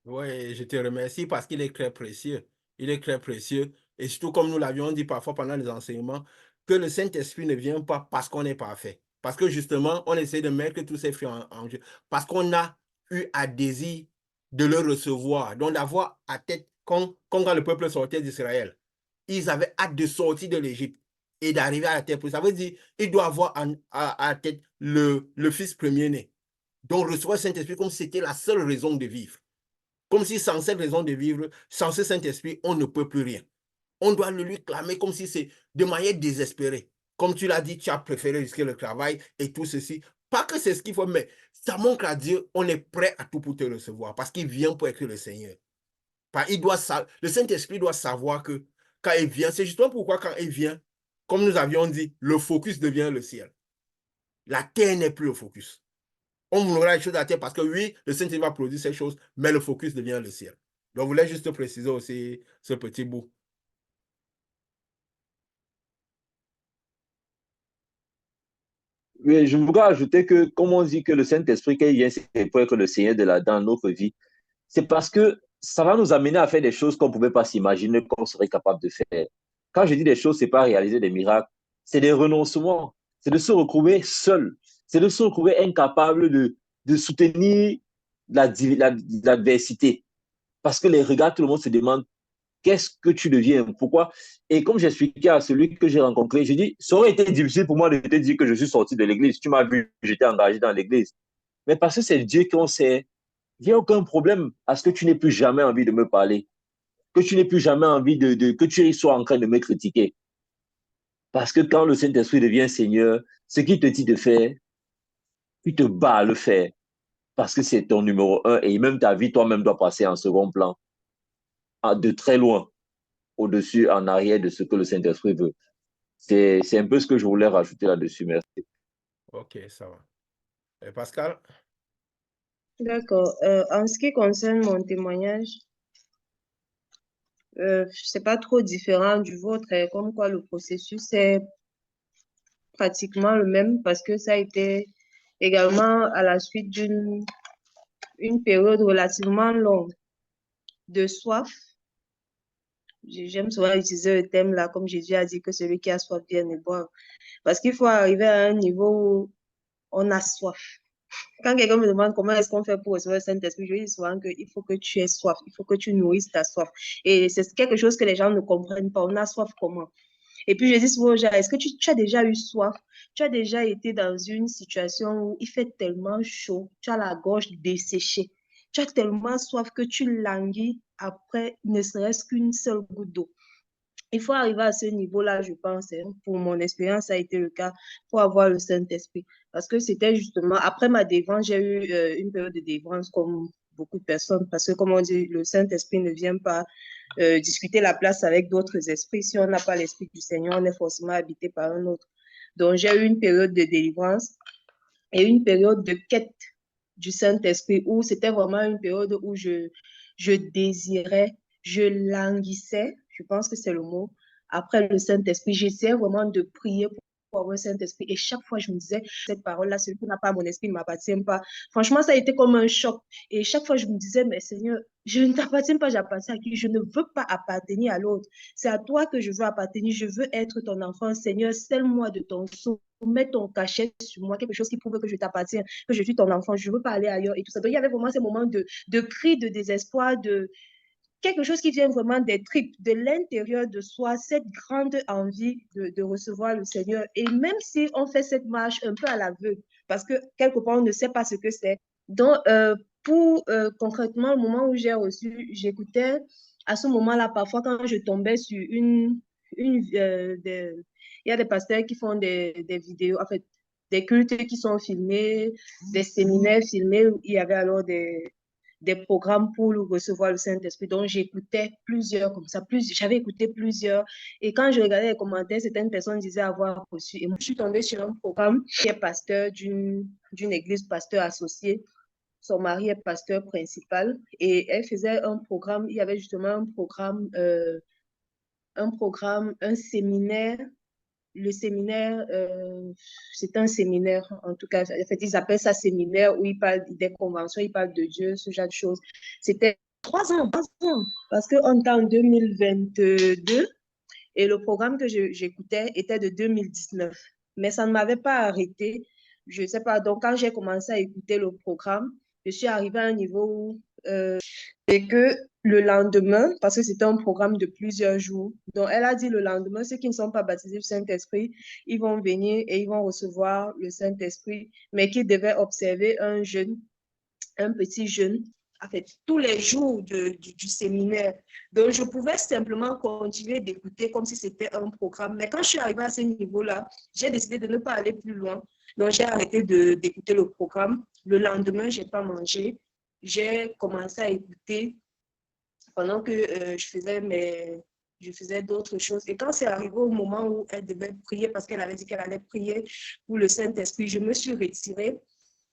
Oui, je te remercie parce qu'il est très précieux. Il est très précieux. Et surtout, comme nous l'avions dit parfois pendant les enseignements, que le Saint-Esprit ne vient pas parce qu'on est parfait. Parce que justement, on essaie de mettre tous ces fruits en jeu. Parce qu'on a eu à désir de le recevoir. Donc, d'avoir à tête, quand le peuple sortait d'Israël, ils avaient hâte de sortir de l'Égypte et d'arriver à la terre. Ça veut dire qu'il doit avoir à tête le fils premier-né. Donc, recevoir le Saint-Esprit comme si c'était la seule raison de vivre. Comme si sans cette raison de vivre, sans ce Saint-Esprit, on ne peut plus rien. On doit le lui clamer comme si c'est de manière désespérée. Comme tu l'as dit, tu as préféré risquer le travail et tout ceci. Pas que c'est ce qu'il faut, mais ça montre à Dieu, on est prêt à tout pour te recevoir parce qu'il vient pour être le Seigneur. Le Saint-Esprit doit savoir que quand il vient, c'est justement pourquoi quand il vient, comme nous avions dit, le focus devient le ciel. La terre n'est plus le focus. On voudra les choses à la terre parce que oui, le Saint-Esprit va produire ces choses, mais le focus devient le ciel. Donc, je voulais juste préciser aussi ce petit bout. Oui, je voudrais ajouter que, comme on dit que le Saint-Esprit, quand il vient, c'est pour être le Seigneur dans notre vie. C'est parce que ça va nous amener à faire des choses qu'on ne pouvait pas s'imaginer qu'on serait capable de faire. Quand je dis des choses, ce n'est pas réaliser des miracles, c'est des renoncements, c'est de se retrouver seul, c'est de se retrouver incapable de soutenir l'adversité. Parce que les regards, tout le monde se demande qu'est-ce que tu deviens, pourquoi. Et comme j'expliquais à celui que j'ai rencontré, je dis, ça aurait été difficile pour moi de te dire que je suis sorti de l'église. Tu m'as vu, j'étais engagé dans l'église. Mais parce que c'est Dieu qu'on sait, il n'y a aucun problème à ce que tu n'aies plus jamais envie de me parler, que tu n'aies plus jamais envie que tu sois en train de me critiquer. Parce que quand le Saint-Esprit devient Seigneur, ce qu'il te dit de faire, tu te bats à le faire. Parce que c'est ton numéro un et même ta vie toi-même doit passer en second plan, de très loin, au-dessus, en arrière de ce que le Saint-Esprit veut. C'est un peu ce que je voulais rajouter là-dessus. Merci. Ok, ça va. Et Pascal? D'accord. En ce qui concerne mon témoignage, c'est pas trop différent du vôtre, comme quoi le processus est pratiquement le même parce que ça a été également à la suite une période relativement longue de soif. J'aime souvent utiliser le thème là, comme Jésus a dit que celui qui a soif vienne et boire. Parce qu'il faut arriver à un niveau où on a soif. Quand quelqu'un me demande comment est-ce qu'on fait pour recevoir le Saint-Esprit, je dis souvent qu'il faut que tu aies soif, il faut que tu nourrisses ta soif. Et c'est quelque chose que les gens ne comprennent pas. On a soif comment? Et puis je dis souvent aux gens, est-ce que tu as déjà eu soif? Tu as déjà été dans une situation où il fait tellement chaud, tu as la gorge desséchée, tu as tellement soif que tu languis après ne serait-ce qu'une seule goutte d'eau. Il faut arriver à ce niveau-là, je pense. Pour mon expérience, ça a été le cas pour avoir le Saint-Esprit. Parce que c'était justement, après ma délivrance, j'ai eu une période de délivrance comme beaucoup de personnes. Parce que, comme on dit, le Saint-Esprit ne vient pas discuter la place avec d'autres esprits. Si on n'a pas l'Esprit du Seigneur, on est forcément habité par un autre. Donc, j'ai eu une période de délivrance et une période de quête du Saint-Esprit où c'était vraiment une période où je désirais, je languissais, je pense que c'est le mot, après le Saint-Esprit. J'essayais vraiment de prier pour avoir le Saint-Esprit. Et chaque fois, je me disais, cette parole-là, celui qui n'a pas mon esprit ne m'appartient pas. Franchement, ça a été comme un choc. Et chaque fois, je me disais, mais Seigneur, je ne t'appartiens pas, j'appartiens à qui? Je ne veux pas appartenir à l'autre. C'est à toi que je veux appartenir. Je veux être ton enfant. Seigneur, scelle-moi de ton sceau. Mets ton cachet sur moi, quelque chose qui prouve que je t'appartiens, que je suis ton enfant, je veux pas aller ailleurs et tout ça. Donc, il y avait vraiment ces moments de cris, de désespoir, de quelque chose qui vient vraiment des tripes, de l'intérieur de soi, cette grande envie de recevoir le Seigneur. Et même si on fait cette marche un peu à l'aveugle, parce que quelque part, on ne sait pas ce que c'est. Donc, concrètement, le moment où j'ai reçu, j'écoutais à ce moment-là, parfois quand je tombais sur il y a des pasteurs qui font des vidéos, en fait, des cultes qui sont filmés, des séminaires filmés, où il y avait alors des programmes pour recevoir le Saint-Esprit. Donc, j'écoutais plusieurs comme ça. J'avais écouté plusieurs. Et quand je regardais les commentaires, certaines personnes disaient avoir reçu. Et moi, je suis tombée sur un programme qui est pasteur d'une église, pasteur associé. Son mari est pasteur principal. Et elle faisait un programme. Il y avait justement un programme, un séminaire le séminaire, c'est un séminaire, en tout cas, en fait, ils appellent ça séminaire, où ils parlent des conventions, ils parlent de Dieu, ce genre de choses. C'était 3 ans, parce qu'on était en 2022, et le programme que j'écoutais était de 2019. Mais ça ne m'avait pas arrêté. Je ne sais pas. Donc, quand j'ai commencé à écouter le programme, je suis arrivée à un niveau où et que le lendemain, parce que c'était un programme de plusieurs jours, donc elle a dit le lendemain, ceux qui ne sont pas baptisés du Saint-Esprit, ils vont venir et ils vont recevoir le Saint-Esprit, mais qui devaient observer un jeûne, un petit jeûne, en fait, tous les jours du séminaire. Donc, je pouvais simplement continuer d'écouter comme si c'était un programme. Mais quand je suis arrivée à ce niveau-là, j'ai décidé de ne pas aller plus loin. Donc, j'ai arrêté d'écouter le programme. Le lendemain, je n'ai pas mangé. J'ai commencé à écouter pendant que je faisais d'autres choses. Et quand c'est arrivé au moment où elle devait prier, parce qu'elle avait dit qu'elle allait prier pour le Saint-Esprit, je me suis retirée.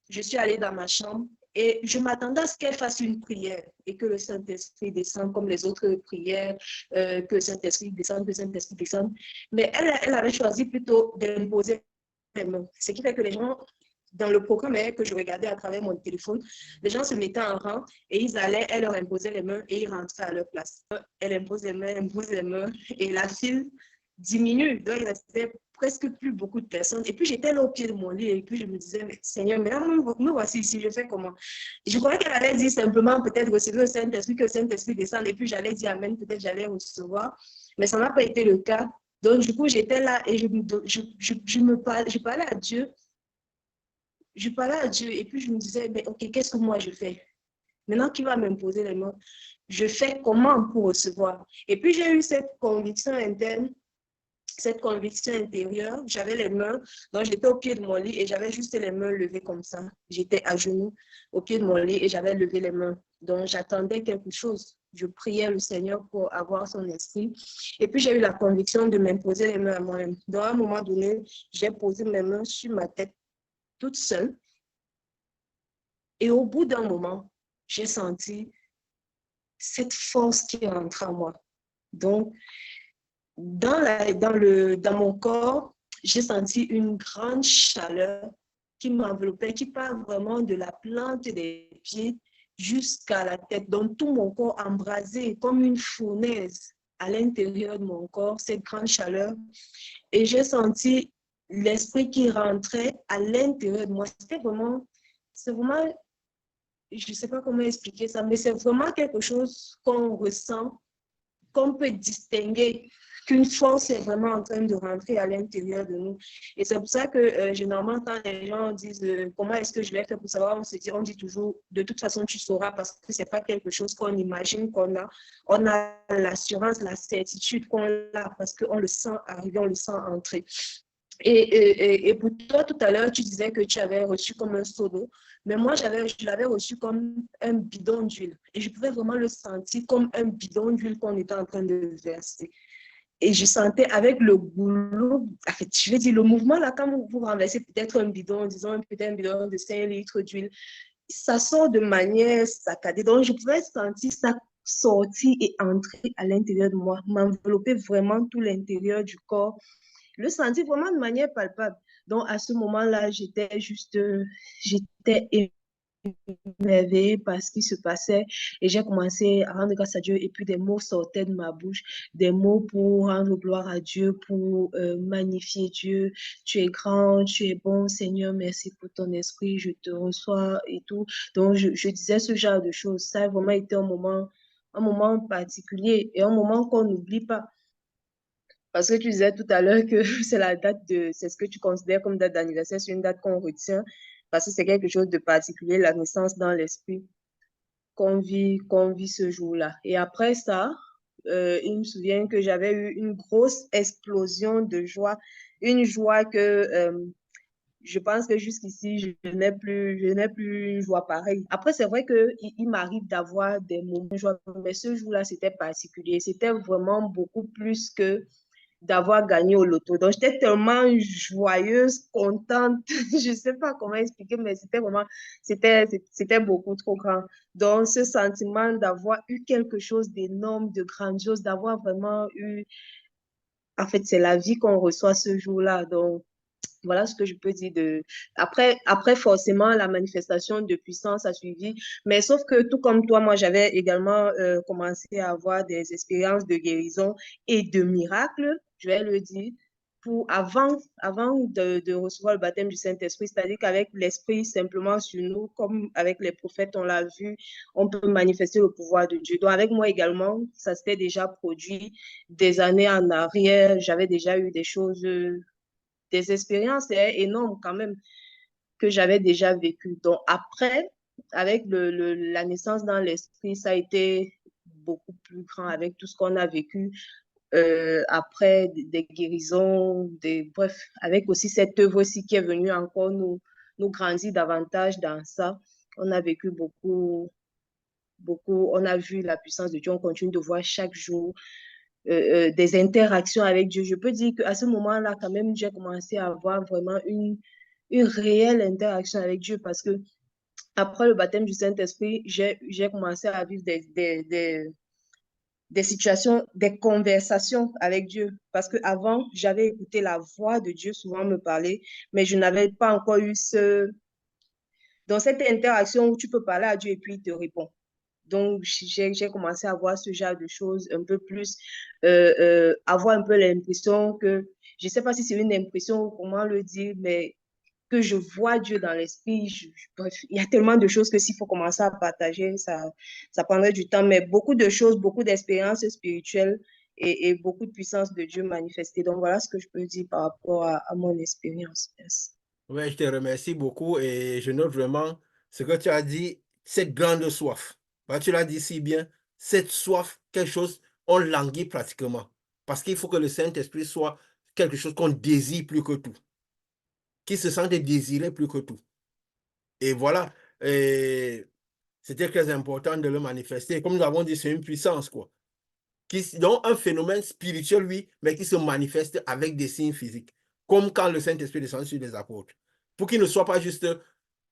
Je suis allée dans ma chambre et je m'attendais à ce qu'elle fasse une prière et que le Saint-Esprit descende comme les autres prières, que le Saint-Esprit descende, que le Saint-Esprit descende. Mais elle avait choisi plutôt d'imposer les mains. Ce qui fait que les gens, dans le programme que je regardais à travers mon téléphone, les gens se mettaient en rang et ils allaient, elle leur imposait les mains et ils rentraient à leur place. Elle impose les mains et la file diminue. Donc, il restait presque plus beaucoup de personnes. Et puis, j'étais là au pied de mon lit et puis je me disais, mais Seigneur, mais là, me voici ici, je fais comment? Je croyais qu'elle allait dire simplement peut-être recevoir le Saint-Esprit, que le Saint-Esprit descende et puis j'allais dire Amen, peut-être j'allais recevoir. Mais ça n'a pas été le cas. Donc, du coup, j'étais là et je parlais à Dieu. Je parlais à Dieu et puis je me disais, mais ok, qu'est-ce que moi je fais? Maintenant qu'il va m'imposer les mains, je fais comment pour recevoir? Et puis j'ai eu cette conviction interne, cette conviction intérieure. J'avais les mains, donc j'étais au pied de mon lit et j'avais juste les mains levées comme ça. J'étais à genoux au pied de mon lit et j'avais levé les mains. Donc j'attendais quelque chose. Je priais le Seigneur pour avoir son esprit. Et puis j'ai eu la conviction de m'imposer les mains à moi-même. Donc à un moment donné, j'ai posé mes mains sur ma tête toute seule. Et au bout d'un moment, j'ai senti cette force qui est entrée en moi. Donc, dans mon corps, j'ai senti une grande chaleur qui m'enveloppait, qui part vraiment de la plante des pieds jusqu'à la tête. Donc, tout mon corps embrasé comme une fournaise à l'intérieur de mon corps, cette grande chaleur. Et j'ai senti l'esprit qui rentrait à l'intérieur de moi. C'est vraiment, je ne sais pas comment expliquer ça, mais c'est vraiment quelque chose qu'on ressent, qu'on peut distinguer, qu'une force est vraiment en train de rentrer à l'intérieur de nous. Et c'est pour ça que généralement, quand les gens disent comment est-ce que je l'ai fait pour savoir, on dit toujours, de toute façon, tu sauras, parce que ce n'est pas quelque chose qu'on imagine qu'on a. On a l'assurance, la certitude qu'on a, parce qu'on le sent arriver, on le sent entrer. Et pour toi, tout à l'heure, tu disais que tu avais reçu comme un seau d'eau, mais moi, je l'avais reçu comme un bidon d'huile. Et je pouvais vraiment le sentir comme un bidon d'huile qu'on était en train de verser. Et je sentais avec le boulot, en fait, je vais dire, le mouvement, là, quand vous renversez peut-être un bidon, disons peut-être un bidon de 5 litres d'huile, ça sort de manière saccadée. Donc, je pouvais sentir ça sortir et entrer à l'intérieur de moi, m'envelopper vraiment tout l'intérieur du corps, le sentir vraiment de manière palpable. Donc, à ce moment-là, j'étais émerveillée par ce qui se passait et j'ai commencé à rendre grâce à Dieu et puis des mots sortaient de ma bouche, des mots pour rendre gloire à Dieu, pour magnifier Dieu. Tu es grand, tu es bon, Seigneur, merci pour ton esprit, je te reçois et tout. Donc, je disais ce genre de choses. Ça a vraiment été un moment particulier et un moment qu'on n'oublie pas. Parce que tu disais tout à l'heure que c'est ce que tu considères comme date d'anniversaire, c'est une date qu'on retient parce que c'est quelque chose de particulier, la naissance dans l'esprit qu'on vit ce jour-là. Et après ça, il me souvient que j'avais eu une grosse explosion de joie, une joie que je pense que jusqu'ici, je n'ai plus une joie pareille. Après, c'est vrai qu'il m'arrive d'avoir des moments de joie, mais ce jour-là, c'était particulier. C'était vraiment beaucoup plus que d'avoir gagné au loto. Donc, j'étais tellement joyeuse, contente. Je ne sais pas comment expliquer, mais c'était beaucoup trop grand. Donc, ce sentiment d'avoir eu quelque chose d'énorme, de grandiose, d'avoir vraiment eu en fait, c'est la vie qu'on reçoit ce jour-là. Donc, voilà ce que je peux dire de. Après, forcément, la manifestation de puissance a suivi. Mais sauf que, tout comme toi, moi, j'avais également commencé à avoir des expériences de guérison et de miracles, je vais le dire, avant de recevoir le baptême du Saint-Esprit. C'est-à-dire qu'avec l'Esprit simplement sur nous, comme avec les prophètes, on l'a vu, on peut manifester le pouvoir de Dieu. Donc, avec moi également, ça s'était déjà produit des années en arrière. J'avais déjà eu des choses des expériences énormes quand même que j'avais déjà vécues. Donc après, avec la naissance dans l'esprit, ça a été beaucoup plus grand avec tout ce qu'on a vécu. Après des guérisons, bref, avec aussi cette œuvre aussi qui est venue encore nous grandir davantage dans ça. On a vécu beaucoup, on a vu la puissance de Dieu, on continue de voir chaque jour des interactions avec Dieu. Je peux dire qu'à ce moment-là, quand même, j'ai commencé à avoir vraiment une réelle interaction avec Dieu parce que après le baptême du Saint-Esprit, j'ai commencé à vivre des situations, des conversations avec Dieu. Parce qu'avant, j'avais écouté la voix de Dieu souvent me parler, mais je n'avais pas encore eu dans cette interaction où tu peux parler à Dieu et puis il te répond. Donc, j'ai commencé à voir ce genre de choses un peu plus, avoir un peu l'impression que, je ne sais pas si c'est une impression ou comment le dire, mais que je vois Dieu dans l'esprit. Bref, il y a tellement de choses que s'il faut commencer à partager, ça prendrait du temps, mais beaucoup de choses, beaucoup d'expériences spirituelles et beaucoup de puissance de Dieu manifestée. Donc, voilà ce que je peux dire par rapport à mon expérience. Merci. Ouais, je te remercie beaucoup et je note vraiment ce que tu as dit, cette grande soif. Bah, tu l'as dit si bien, cette soif, quelque chose, on languit pratiquement. Parce qu'il faut que le Saint-Esprit soit quelque chose qu'on désire plus que tout, qui se sente désiré plus que tout. Et voilà, et c'était très important de le manifester. Comme nous avons dit, c'est une puissance, quoi. Donc, un phénomène spirituel, oui, mais qui se manifeste avec des signes physiques, comme quand le Saint-Esprit descend sur les apôtres. Pour qu'il ne soit pas juste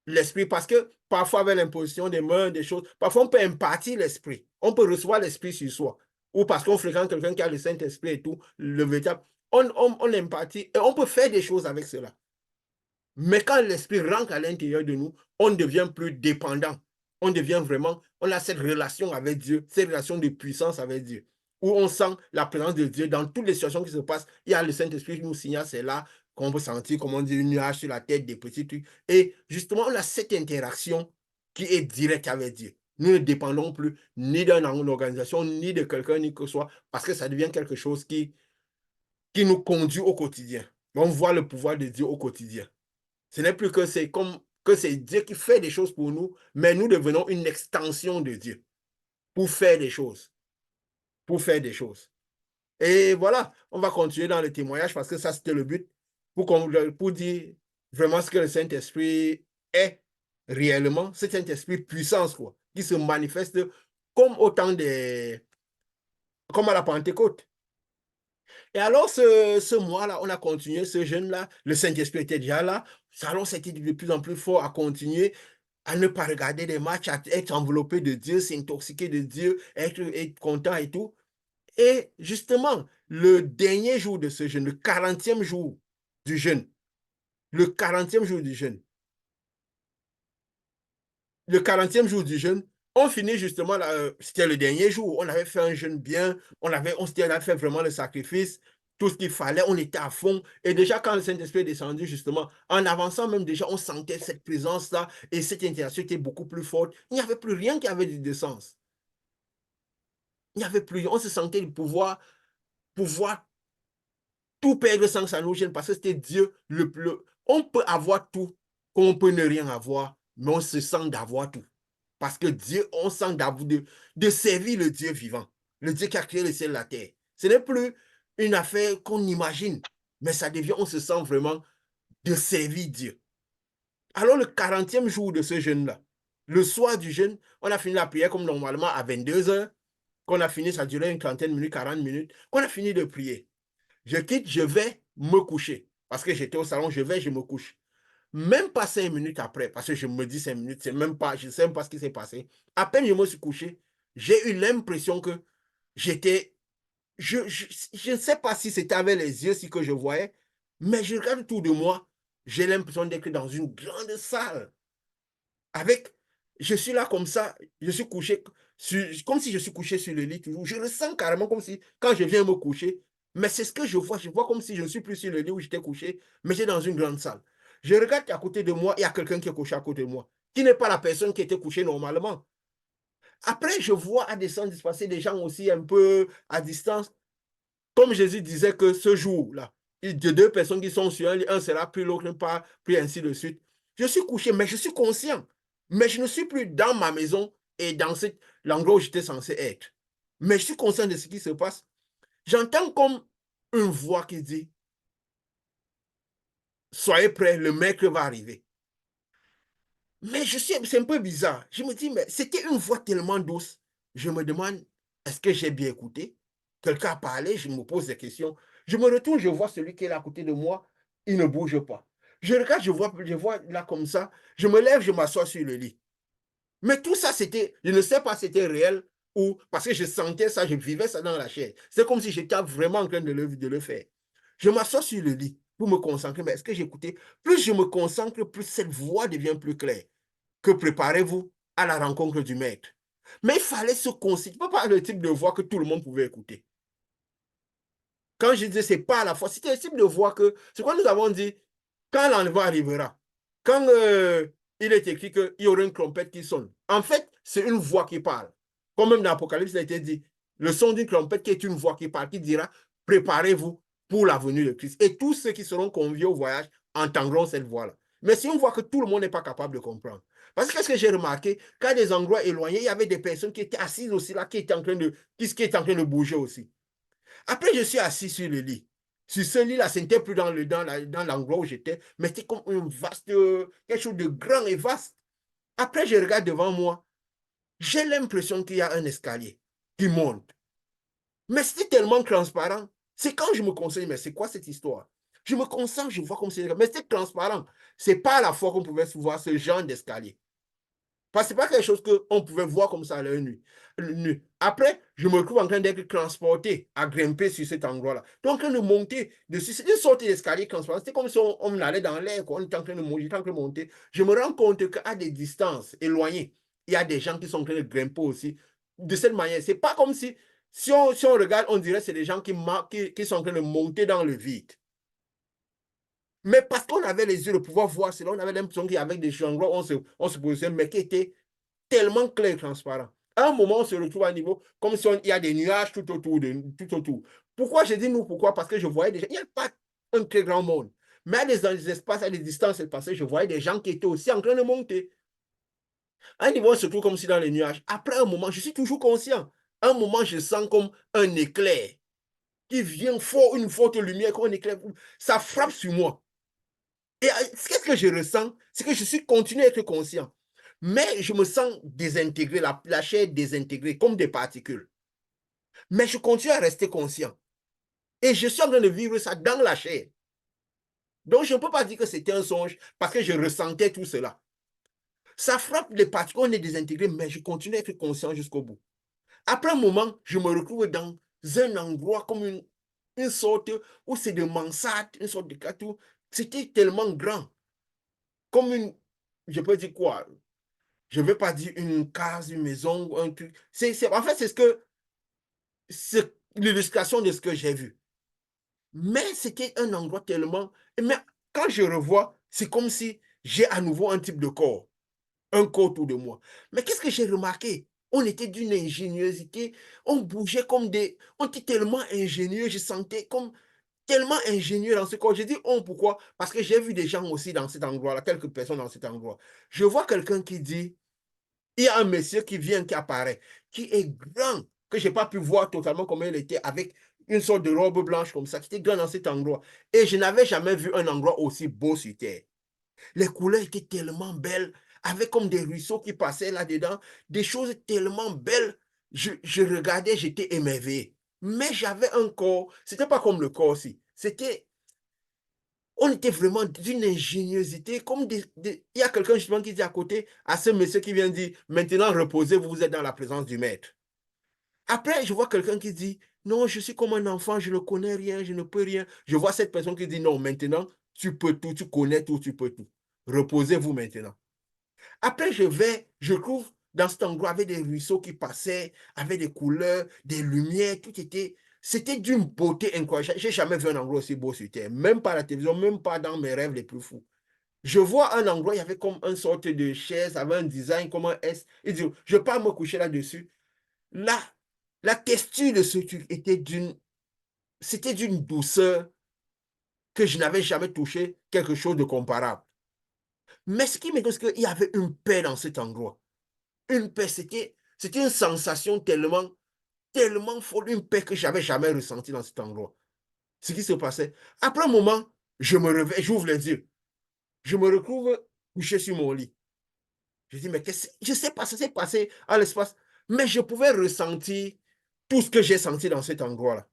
l'esprit, parce que parfois, avec l'imposition des mains, des choses, parfois on peut impartir l'esprit, on peut recevoir l'esprit sur soi, ou parce qu'on fréquente quelqu'un qui a le Saint-Esprit et tout, le véritable, on impartit, et on peut faire des choses avec cela. Mais quand l'esprit rentre à l'intérieur de nous, on devient plus dépendant. On devient vraiment, on a cette relation avec Dieu, cette relation de puissance avec Dieu, où on sent la présence de Dieu dans toutes les situations qui se passent. Il y a le Saint-Esprit qui nous signale, c'est là qu'on peut sentir, comme on dit, une nuage sur la tête, des petits trucs. Et justement, on a cette interaction qui est directe avec Dieu. Nous ne dépendons plus ni d'une organisation, ni de quelqu'un, ni que ce soit, parce que ça devient quelque chose qui nous conduit au quotidien. On voit le pouvoir de Dieu au quotidien. Ce n'est plus que c'est comme que c'est Dieu qui fait des choses pour nous, mais nous devenons une extension de Dieu pour faire des choses. Pour faire des choses. Et voilà, on va continuer dans le témoignage parce que ça, c'était le but pour dire vraiment ce que le Saint-Esprit est réellement, c'est Saint-Esprit puissance, quoi, qui se manifeste comme autant comme à la Pentecôte. Et alors, ce mois-là, on a continué, ce jeûne-là, le Saint-Esprit était déjà là. Alors, c'était de plus en plus fort à continuer, à ne pas regarder des matchs, à être enveloppé de Dieu, s'intoxiquer de Dieu, être content et tout. Et justement, le dernier jour de ce jeûne, le 40e jour du jeûne, le 40e jour du jeûne, le 40e jour du jeûne, on finit justement, c'était le dernier jour, on avait fait un jeûne bien, on avait fait vraiment le sacrifice, tout ce qu'il fallait, on était à fond. Et déjà, quand le Saint-Esprit est descendu, justement, en avançant même déjà, on sentait cette présence-là et cette interaction était beaucoup plus forte. Il n'y avait plus rien qui avait de sens. Il n'y avait plus, on se sentait pouvoir tout perdre sans que ça nous gêne parce que c'était Dieu on peut avoir tout, comme on peut ne rien avoir, mais on se sent d'avoir tout. Parce que Dieu, on sent de servir le Dieu vivant, le Dieu qui a créé le ciel et la terre. Ce n'est plus une affaire qu'on imagine, mais ça devient, on se sent vraiment de servir Dieu. Alors le 40e jour de ce jeûne-là, le soir du jeûne, on a fini la prière comme normalement à 22 heures, qu'on a fini, ça durait une trentaine de minutes, 40 minutes, qu'on a fini de prier. Je quitte, je vais me coucher. Parce que j'étais au salon, je me couche. Même pas 5 minutes après, parce que je me dis 5 minutes, c'est même pas, je ne sais même pas ce qui s'est passé. À peine je me suis couché, j'ai eu l'impression que j'étais Je ne sais pas si c'était avec les yeux que je voyais, mais je regarde autour de moi, j'ai l'impression d'être dans une grande salle. Je suis là comme ça, je suis couché, comme si je suis couché sur le lit toujours. Je le sens carrément comme si, quand je viens me coucher, mais c'est ce que je vois comme si je ne suis plus sur le lit où j'étais couché, mais j'étais dans une grande salle. Je regarde à côté de moi, il y a quelqu'un qui est couché à côté de moi, qui n'est pas la personne qui était couchée normalement. Après, je vois à descendre, se passer des gens aussi un peu à distance. Comme Jésus disait que ce jour-là, il y a deux personnes qui sont sur un lit, un sera pris, l'autre pas, puis ainsi de suite. Je suis couché, mais je suis conscient. Mais je ne suis plus dans ma maison et dans l'endroit où j'étais censé être. Mais je suis conscient de ce qui se passe. J'entends comme une voix qui dit, soyez prêts, le maître va arriver. Mais c'est un peu bizarre. Je me dis, mais c'était une voix tellement douce. Je me demande, est-ce que j'ai bien écouté? Quelqu'un a parlé, je me pose des questions. Je me retourne, je vois celui qui est là à côté de moi, il ne bouge pas. Je regarde, je vois là comme ça. Je me lève, je m'assois sur le lit. Mais tout ça, c'était, je ne sais pas si c'était réel ou parce que je sentais ça, je vivais ça dans la chair. C'est comme si j'étais vraiment en train de le faire. Je m'assois sur le lit pour me concentrer. Mais est-ce que j'écoutais? Plus je me concentre, plus cette voix devient plus claire. Que préparez-vous à la rencontre du maître. Mais il fallait se concentrer. Ce n'est pas le type de voix que tout le monde pouvait écouter. Quand je disais, ce n'est pas à la fois, c'était le type de voix que, c'est quoi nous avons dit, quand l'enlèvement arrivera, quand il est écrit qu'il y aura une trompette qui sonne, en fait, c'est une voix qui parle. Comme même dans l'Apocalypse, il a été dit, le son d'une trompette qui est une voix qui parle, qui dira, préparez-vous pour la venue de Christ. Et tous ceux qui seront conviés au voyage entendront cette voix-là. Mais c'est une voix que tout le monde n'est pas capable de comprendre. Parce que qu'est-ce que j'ai remarqué? Qu'à des endroits éloignés, il y avait des personnes qui étaient assises aussi là, qui étaient en train de bouger aussi. Après, je suis assis sur le lit. Sur ce lit-là, ce n'était plus dans l'endroit où j'étais, mais c'était comme un vaste, quelque chose de grand et vaste. Après, je regarde devant moi. J'ai l'impression qu'il y a un escalier qui monte. Mais c'était tellement transparent. C'est quand je me conseille, mais c'est quoi cette histoire? Je me concentre, je vois comme c'est. Mais c'était transparent. Ce n'est pas à la fois qu'on pouvait voir ce genre d'escalier. Parce que ce n'est pas quelque chose qu'on pouvait voir comme ça à l'œil nu. Après, je me trouve en train d'être transporté à grimper sur cet endroit-là. Donc, en train de monter dessus. C'est une sorte d'escalier transparent. C'était comme si on allait dans l'air, on était en train de monter, en train de monter. Je me rends compte qu'à des distances éloignées, il y a des gens qui sont en train de grimper aussi. De cette manière, ce n'est pas comme si on regarde, on dirait que c'est des gens qui sont en train de monter dans le vide. Mais parce qu'on avait les yeux de pouvoir voir cela, on avait l'impression qu'il y avait des endroits où on se positionnait, mais qui étaient tellement clair et transparent. À un moment, on se retrouve à un niveau comme si il y a des nuages tout autour. Tout autour. Pourquoi je dis nous? Pourquoi? Parce que je voyais déjà, il n'y a pas un très grand monde. Mais à des espaces, à des distances espacées, je voyais des gens qui étaient aussi en train de monter. À un niveau, on se trouve comme si dans les nuages. Après un moment, je suis toujours conscient. À un moment, je sens comme un éclair qui vient fort, une forte lumière, comme un éclair. Ça frappe sur moi. Et qu'est-ce que je ressens? C'est que je suis continué à être conscient. Mais je me sens désintégré, la chair désintégrée, comme des particules. Mais je continue à rester conscient. Et je suis en train de vivre ça dans la chair. Donc, je ne peux pas dire que c'était un songe parce que je ressentais tout cela. Ça frappe les particules, on est désintégré, mais je continue à être conscient jusqu'au bout. Après un moment, je me retrouve dans un endroit comme une sorte où c'est de mansarde, une sorte de catou. C'était tellement grand. Comme je peux dire quoi? Je ne veux pas dire une case, une maison ou un truc. En fait, c'est l'illustration de ce que j'ai vu. Mais c'était un endroit tellement. Mais quand je revois, c'est comme si j'ai à nouveau un type de corps, un corps autour de moi. Mais qu'est-ce que j'ai remarqué? On était d'une ingéniosité, on bougeait comme des. On était tellement ingénieux, je sentais comme tellement ingénieux dans ce corps. J'ai dit on, pourquoi? Parce que j'ai vu des gens aussi dans cet endroit-là, quelques personnes dans cet endroit. Je vois quelqu'un qui dit il y a un monsieur qui vient, qui apparaît, qui est grand, que je n'ai pas pu voir totalement comment il était, avec une sorte de robe blanche comme ça, qui était grand dans cet endroit. Et je n'avais jamais vu un endroit aussi beau sur Terre. Les couleurs étaient tellement belles, avec comme des ruisseaux qui passaient là-dedans, des choses tellement belles. Je regardais, j'étais émerveillé. Mais j'avais un corps, c'était pas comme le corps aussi. On était vraiment d'une ingéniosité, comme il y a quelqu'un justement qui dit à côté, à ce monsieur qui vient dire, maintenant reposez-vous, vous êtes dans la présence du maître. Après, je vois quelqu'un qui dit, Non, je suis comme un enfant, je ne connais rien, je ne peux rien. Je vois cette personne qui dit non, maintenant, tu peux tout, tu connais tout, tu peux tout. Reposez-vous maintenant. Après, je trouve dans cet endroit avec des ruisseaux qui passaient, avec des couleurs, des lumières, c'était d'une beauté incroyable. J'ai jamais vu un endroit aussi beau sur Terre, même pas à la télévision, même pas dans mes rêves les plus fous. Je vois un endroit, il y avait comme une sorte de chaise, avec un design comme un S. Il dit, je ne vais pas me coucher là-dessus. Là, la texture de ce truc c'était d'une douceur que je n'avais jamais touché quelque chose de comparable. Mais ce qui m'étonne, c'est qu'il y avait une paix dans cet endroit. Une paix, c'était une sensation tellement folle, une paix que je n'avais jamais ressentie dans cet endroit. Ce qui se passait. Après un moment, je me réveille, j'ouvre les yeux. Je me retrouve couché sur mon lit. Je dis, mais je ne sais pas, ça s'est passé à l'espace. Mais je pouvais ressentir tout ce que j'ai senti dans cet endroit-là.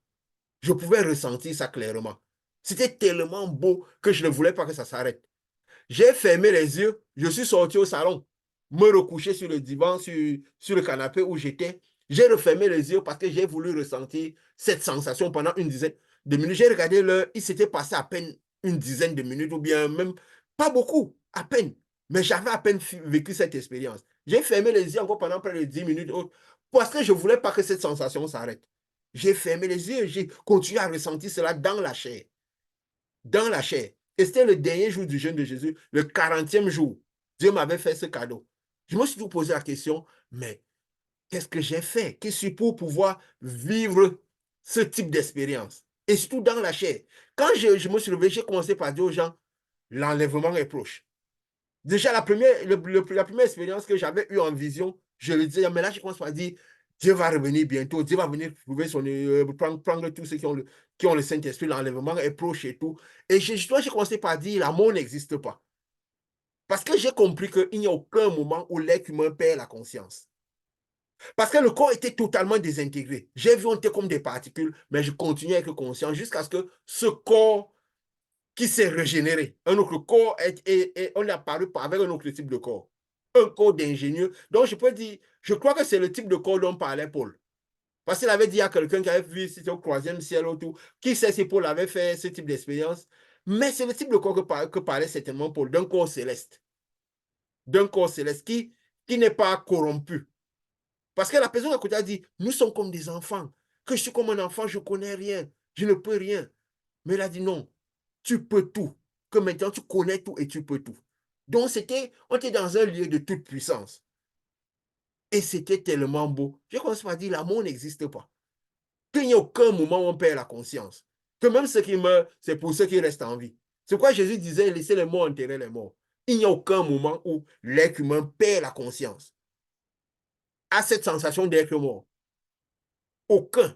Je pouvais ressentir ça clairement. C'était tellement beau que je ne voulais pas que ça s'arrête. J'ai fermé les yeux, je suis sorti au salon, me recoucher sur le divan, sur le canapé où j'étais. J'ai refermé les yeux parce que j'ai voulu ressentir cette sensation pendant une dizaine de minutes. J'ai regardé l'heure, il s'était passé à peine une dizaine de minutes ou bien même pas beaucoup, à peine. Mais j'avais à peine vécu cette expérience. J'ai fermé les yeux encore pendant près de 10 minutes parce que je ne voulais pas que cette sensation s'arrête. J'ai fermé les yeux, j'ai continué à ressentir cela dans la chair. Dans la chair. Et c'était le dernier jour du jeûne de Jésus, le 40e jour. Dieu m'avait fait ce cadeau. Je me suis toujours posé la question, mais qu'est-ce que j'ai fait? Qu'est-ce que pour pouvoir vivre ce type d'expérience? Et surtout dans la chair. Quand je me suis levé, j'ai commencé par dire aux gens, l'enlèvement est proche. Déjà, la première expérience que j'avais eue en vision, je le disais, mais là, je commence par dire, Dieu va revenir bientôt, Dieu va venir trouver prendre tous ceux qui ont le Saint-Esprit, l'enlèvement est proche et tout. Et j'ai commencé par dire, l'amour n'existe pas. Parce que j'ai compris qu'il n'y a aucun moment où l'être humain perd la conscience. Parce que le corps était totalement désintégré. J'ai vu, on était comme des particules, mais je continuais à être conscient jusqu'à ce que ce corps qui s'est régénéré. Un autre corps, on est apparu avec un autre type de corps. Un corps d'ingénieur. Donc, je peux dire, je crois que c'est le type de corps dont parlait Paul. Parce qu'il avait dit à quelqu'un qui avait vu, c'était au 3e ciel ou tout, qui sait si Paul avait fait ce type d'expérience. Mais c'est le type de corps que parlait certainement Paul, d'un corps céleste. D'un corps céleste qui n'est pas corrompu. Parce que la personne à côté a dit, nous sommes comme des enfants. Que je suis comme un enfant, je ne connais rien. Je ne peux rien. Mais il a dit non, tu peux tout. Que maintenant tu connais tout et tu peux tout. Donc on était dans un lieu de toute puissance. Et c'était tellement beau. Je commence par dire, l'amour n'existe pas. Qu'il n'y a aucun moment où on perd la conscience. Que même ceux qui meurent, c'est pour ceux qui restent en vie. C'est pourquoi Jésus disait, laissez les morts enterrer les morts. Il n'y a aucun moment où l'être humain perd la conscience. A cette sensation d'être mort. Aucun.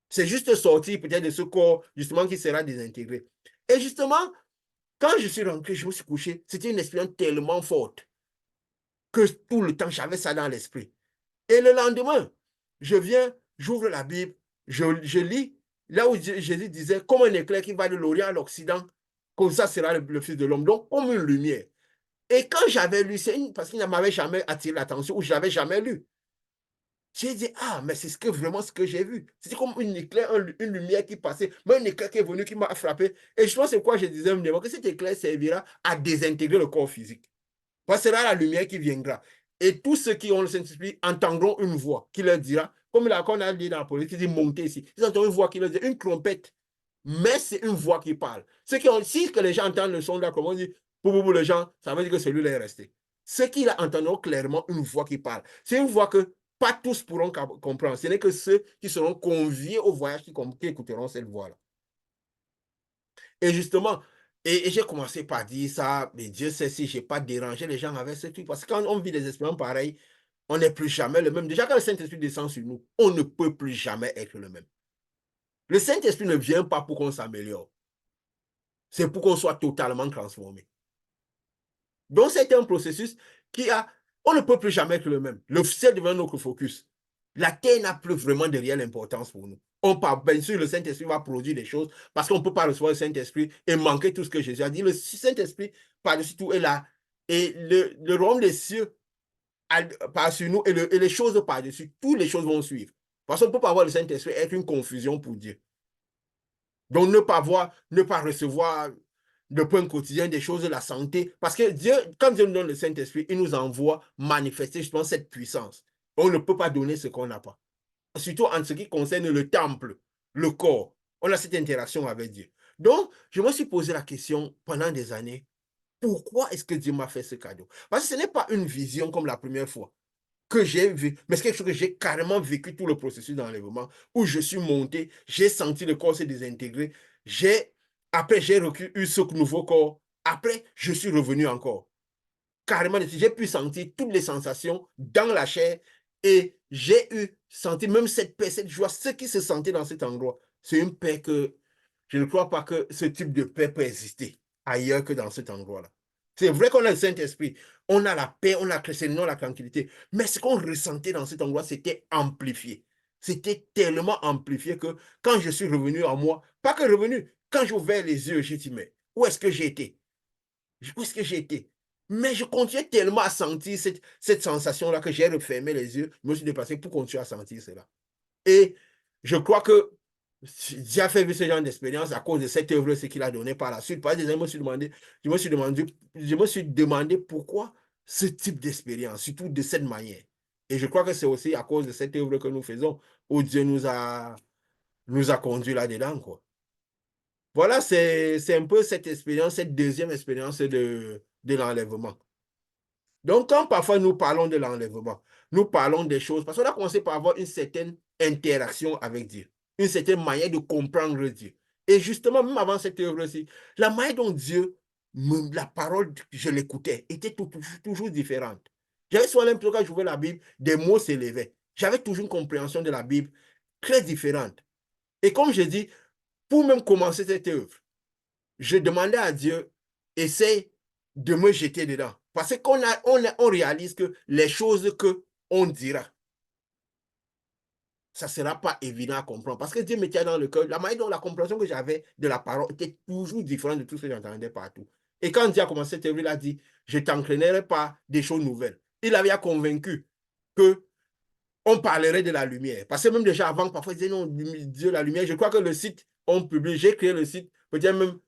C'est juste sortir peut-être de ce corps, justement, qui sera désintégré. Et justement, quand je suis rentré, je me suis couché, c'était une expérience tellement forte que tout le temps, j'avais ça dans l'esprit. Et le lendemain, je viens, j'ouvre la Bible, je lis, là où Jésus disait, comme un éclair qui va de l'Orient à l'Occident, comme ça sera le Fils de l'homme. Donc, comme une lumière. Et quand j'avais lu, parce qu'il ne m'avait jamais attiré l'attention, ou je ne l'avais jamais lu, j'ai dit, ah, mais c'est vraiment ce que j'ai vu. C'était comme une éclair, une lumière qui passait, mais un éclair qui est venu, qui m'a frappé. Et je pense que c'est quoi je disais, que cet éclair servira à désintégrer le corps physique. Parce que c'est là la lumière qui viendra. Et tous ceux qui ont le Saint-Esprit entendront une voix qui leur dira, comme on a dit dans la police, qui dit montez ici. Ils entendront une voix qui leur dit, une trompette. Mais c'est une voix qui parle. Si que les gens entendent le son de la comment on dit, pour les gens, ça veut dire que celui-là est resté. Ceux qui entendront clairement une voix qui parle. C'est une voix que pas tous pourront comprendre. Ce n'est que ceux qui seront conviés au voyage qui écouteront cette voix-là. Et justement, et j'ai commencé par dire ça, mais Dieu sait si je n'ai pas dérangé les gens avec ce truc. Parce que quand on vit des expériences pareilles, on n'est plus jamais le même. Déjà, quand le Saint-Esprit descend sur nous, on ne peut plus jamais être le même. Le Saint-Esprit ne vient pas pour qu'on s'améliore. C'est pour qu'on soit totalement transformé. Donc, c'est un processus on ne peut plus jamais être le même. Le ciel devient notre focus. La terre n'a plus vraiment de réelle importance pour nous. Bien sûr, le Saint-Esprit va produire des choses parce qu'on ne peut pas recevoir le Saint-Esprit et manquer tout ce que Jésus a dit. Le Saint-Esprit, par-dessus tout, est là. Et le royaume des cieux par-dessus nous et les choses par-dessus, toutes les choses vont suivre. Parce qu'on ne peut pas avoir le Saint-Esprit être une confusion pour Dieu. Donc, ne pas recevoir de pain quotidien, des choses de la santé. Parce que Dieu, quand Dieu nous donne le Saint-Esprit, il nous envoie manifester justement cette puissance. On ne peut pas donner ce qu'on n'a pas. Surtout en ce qui concerne le temple, le corps. On a cette interaction avec Dieu. Donc, je me suis posé la question pendant des années, pourquoi est-ce que Dieu m'a fait ce cadeau? Parce que ce n'est pas une vision comme la première fois que j'ai vu, mais c'est quelque chose que j'ai carrément vécu tout le processus d'enlèvement, où je suis monté, j'ai senti le corps se désintégrer, après j'ai eu ce nouveau corps, après je suis revenu encore. Carrément, j'ai pu sentir toutes les sensations dans la chair et j'ai senti même cette paix, cette joie, ce qui se sentait dans cet endroit. C'est une paix que je ne crois pas que ce type de paix peut exister ailleurs que dans cet endroit-là. C'est vrai qu'on a le Saint-Esprit, on a la paix, on a la tranquillité, mais ce qu'on ressentait dans cet endroit, c'était amplifié. C'était tellement amplifié que quand je suis revenu en moi, pas que revenu, quand j'ai ouvert les yeux, j'ai dit, mais où est-ce que j'ai été? Où est-ce que j'ai été? Mais je continuais tellement à sentir cette sensation-là que j'ai refermé les yeux, je me suis déplacé pour continuer à sentir cela. Et je crois que j'ai fait ce genre d'expérience à cause de cette œuvre, ce qu'il a donné par la suite. Par exemple, je me suis demandé pourquoi ce type d'expérience, surtout de cette manière. Et je crois que c'est aussi à cause de cette œuvre que nous faisons où Dieu nous a conduits là-dedans, quoi. Voilà, c'est un peu cette expérience, cette deuxième expérience de l'enlèvement. Donc, quand parfois nous parlons de l'enlèvement, nous parlons des choses, parce qu'on a commencé par avoir une certaine interaction avec Dieu, une certaine manière de comprendre Dieu. Et justement, même avant cette œuvre-ci, la manière dont Dieu, la parole, je l'écoutais, était toujours différente. J'avais souvent l'impression quand j'ouvrais la Bible, des mots s'élevaient. J'avais toujours une compréhension de la Bible très différente. Et comme je dis, pour même commencer cette œuvre, je demandais à Dieu, essaye de me jeter dedans. Parce qu'on réalise que les choses qu'on dira, ça ne sera pas évident à comprendre. Parce que Dieu me tient dans le cœur. La manière dont la compréhension que j'avais de la parole était toujours différente de tout ce que j'entendais partout. Et quand Dieu a commencé cette œuvre, il a dit, je ne t'entraînerai pas des choses nouvelles. Il avait convaincu que on parlerait de la lumière. Parce que même déjà avant, parfois, il disait non, Dieu, la lumière. Je crois que le site, on publie, j'ai créé le site, peut-être même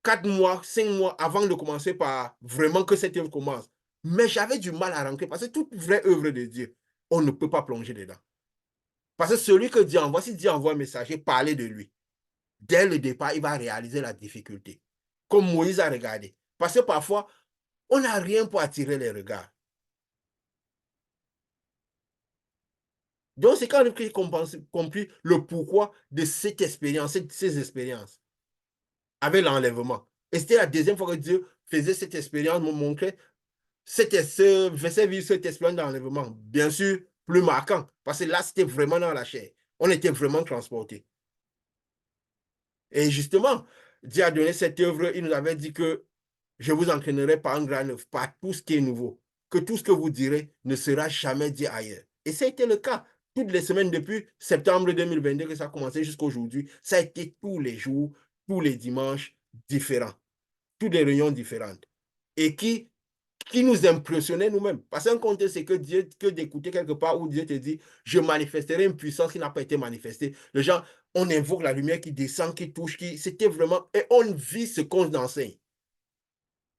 4 mois, 5 mois avant de commencer par vraiment que cette œuvre commence. Mais j'avais du mal à rentrer parce que toute vraie œuvre de Dieu, on ne peut pas plonger dedans. Parce que celui que Dieu envoie, si Dieu envoie un messager, parler de lui. Dès le départ, il va réaliser la difficulté. Comme Moïse a regardé. Parce que parfois, on n'a rien pour attirer les regards. Donc, c'est quand j'ai compris le pourquoi de cette expérience, ces expériences, avec l'enlèvement. Et c'était la deuxième fois que Dieu faisait cette expérience, me montrait faisait vivre cette expérience d'enlèvement. Bien sûr, plus marquant, parce que là, c'était vraiment dans la chair. On était vraiment transportés. Et justement, Dieu a donné cette œuvre, il nous avait dit que je vous entraînerai par un grand œuvre, par tout ce qui est nouveau, que tout ce que vous direz ne sera jamais dit ailleurs. Et ça a été le cas. Toutes les semaines depuis septembre 2022 que ça a commencé jusqu'à aujourd'hui, ça a été tous les jours, tous les dimanches différents, toutes les réunions différentes. Et qui nous impressionnait nous-mêmes. Parce qu'un contexte, c'est que d'écouter quelque part où Dieu te dit, je manifesterai une puissance qui n'a pas été manifestée. Les gens, on invoque la lumière qui descend, qui touche, c'était vraiment, et on vit ce qu'on enseigne.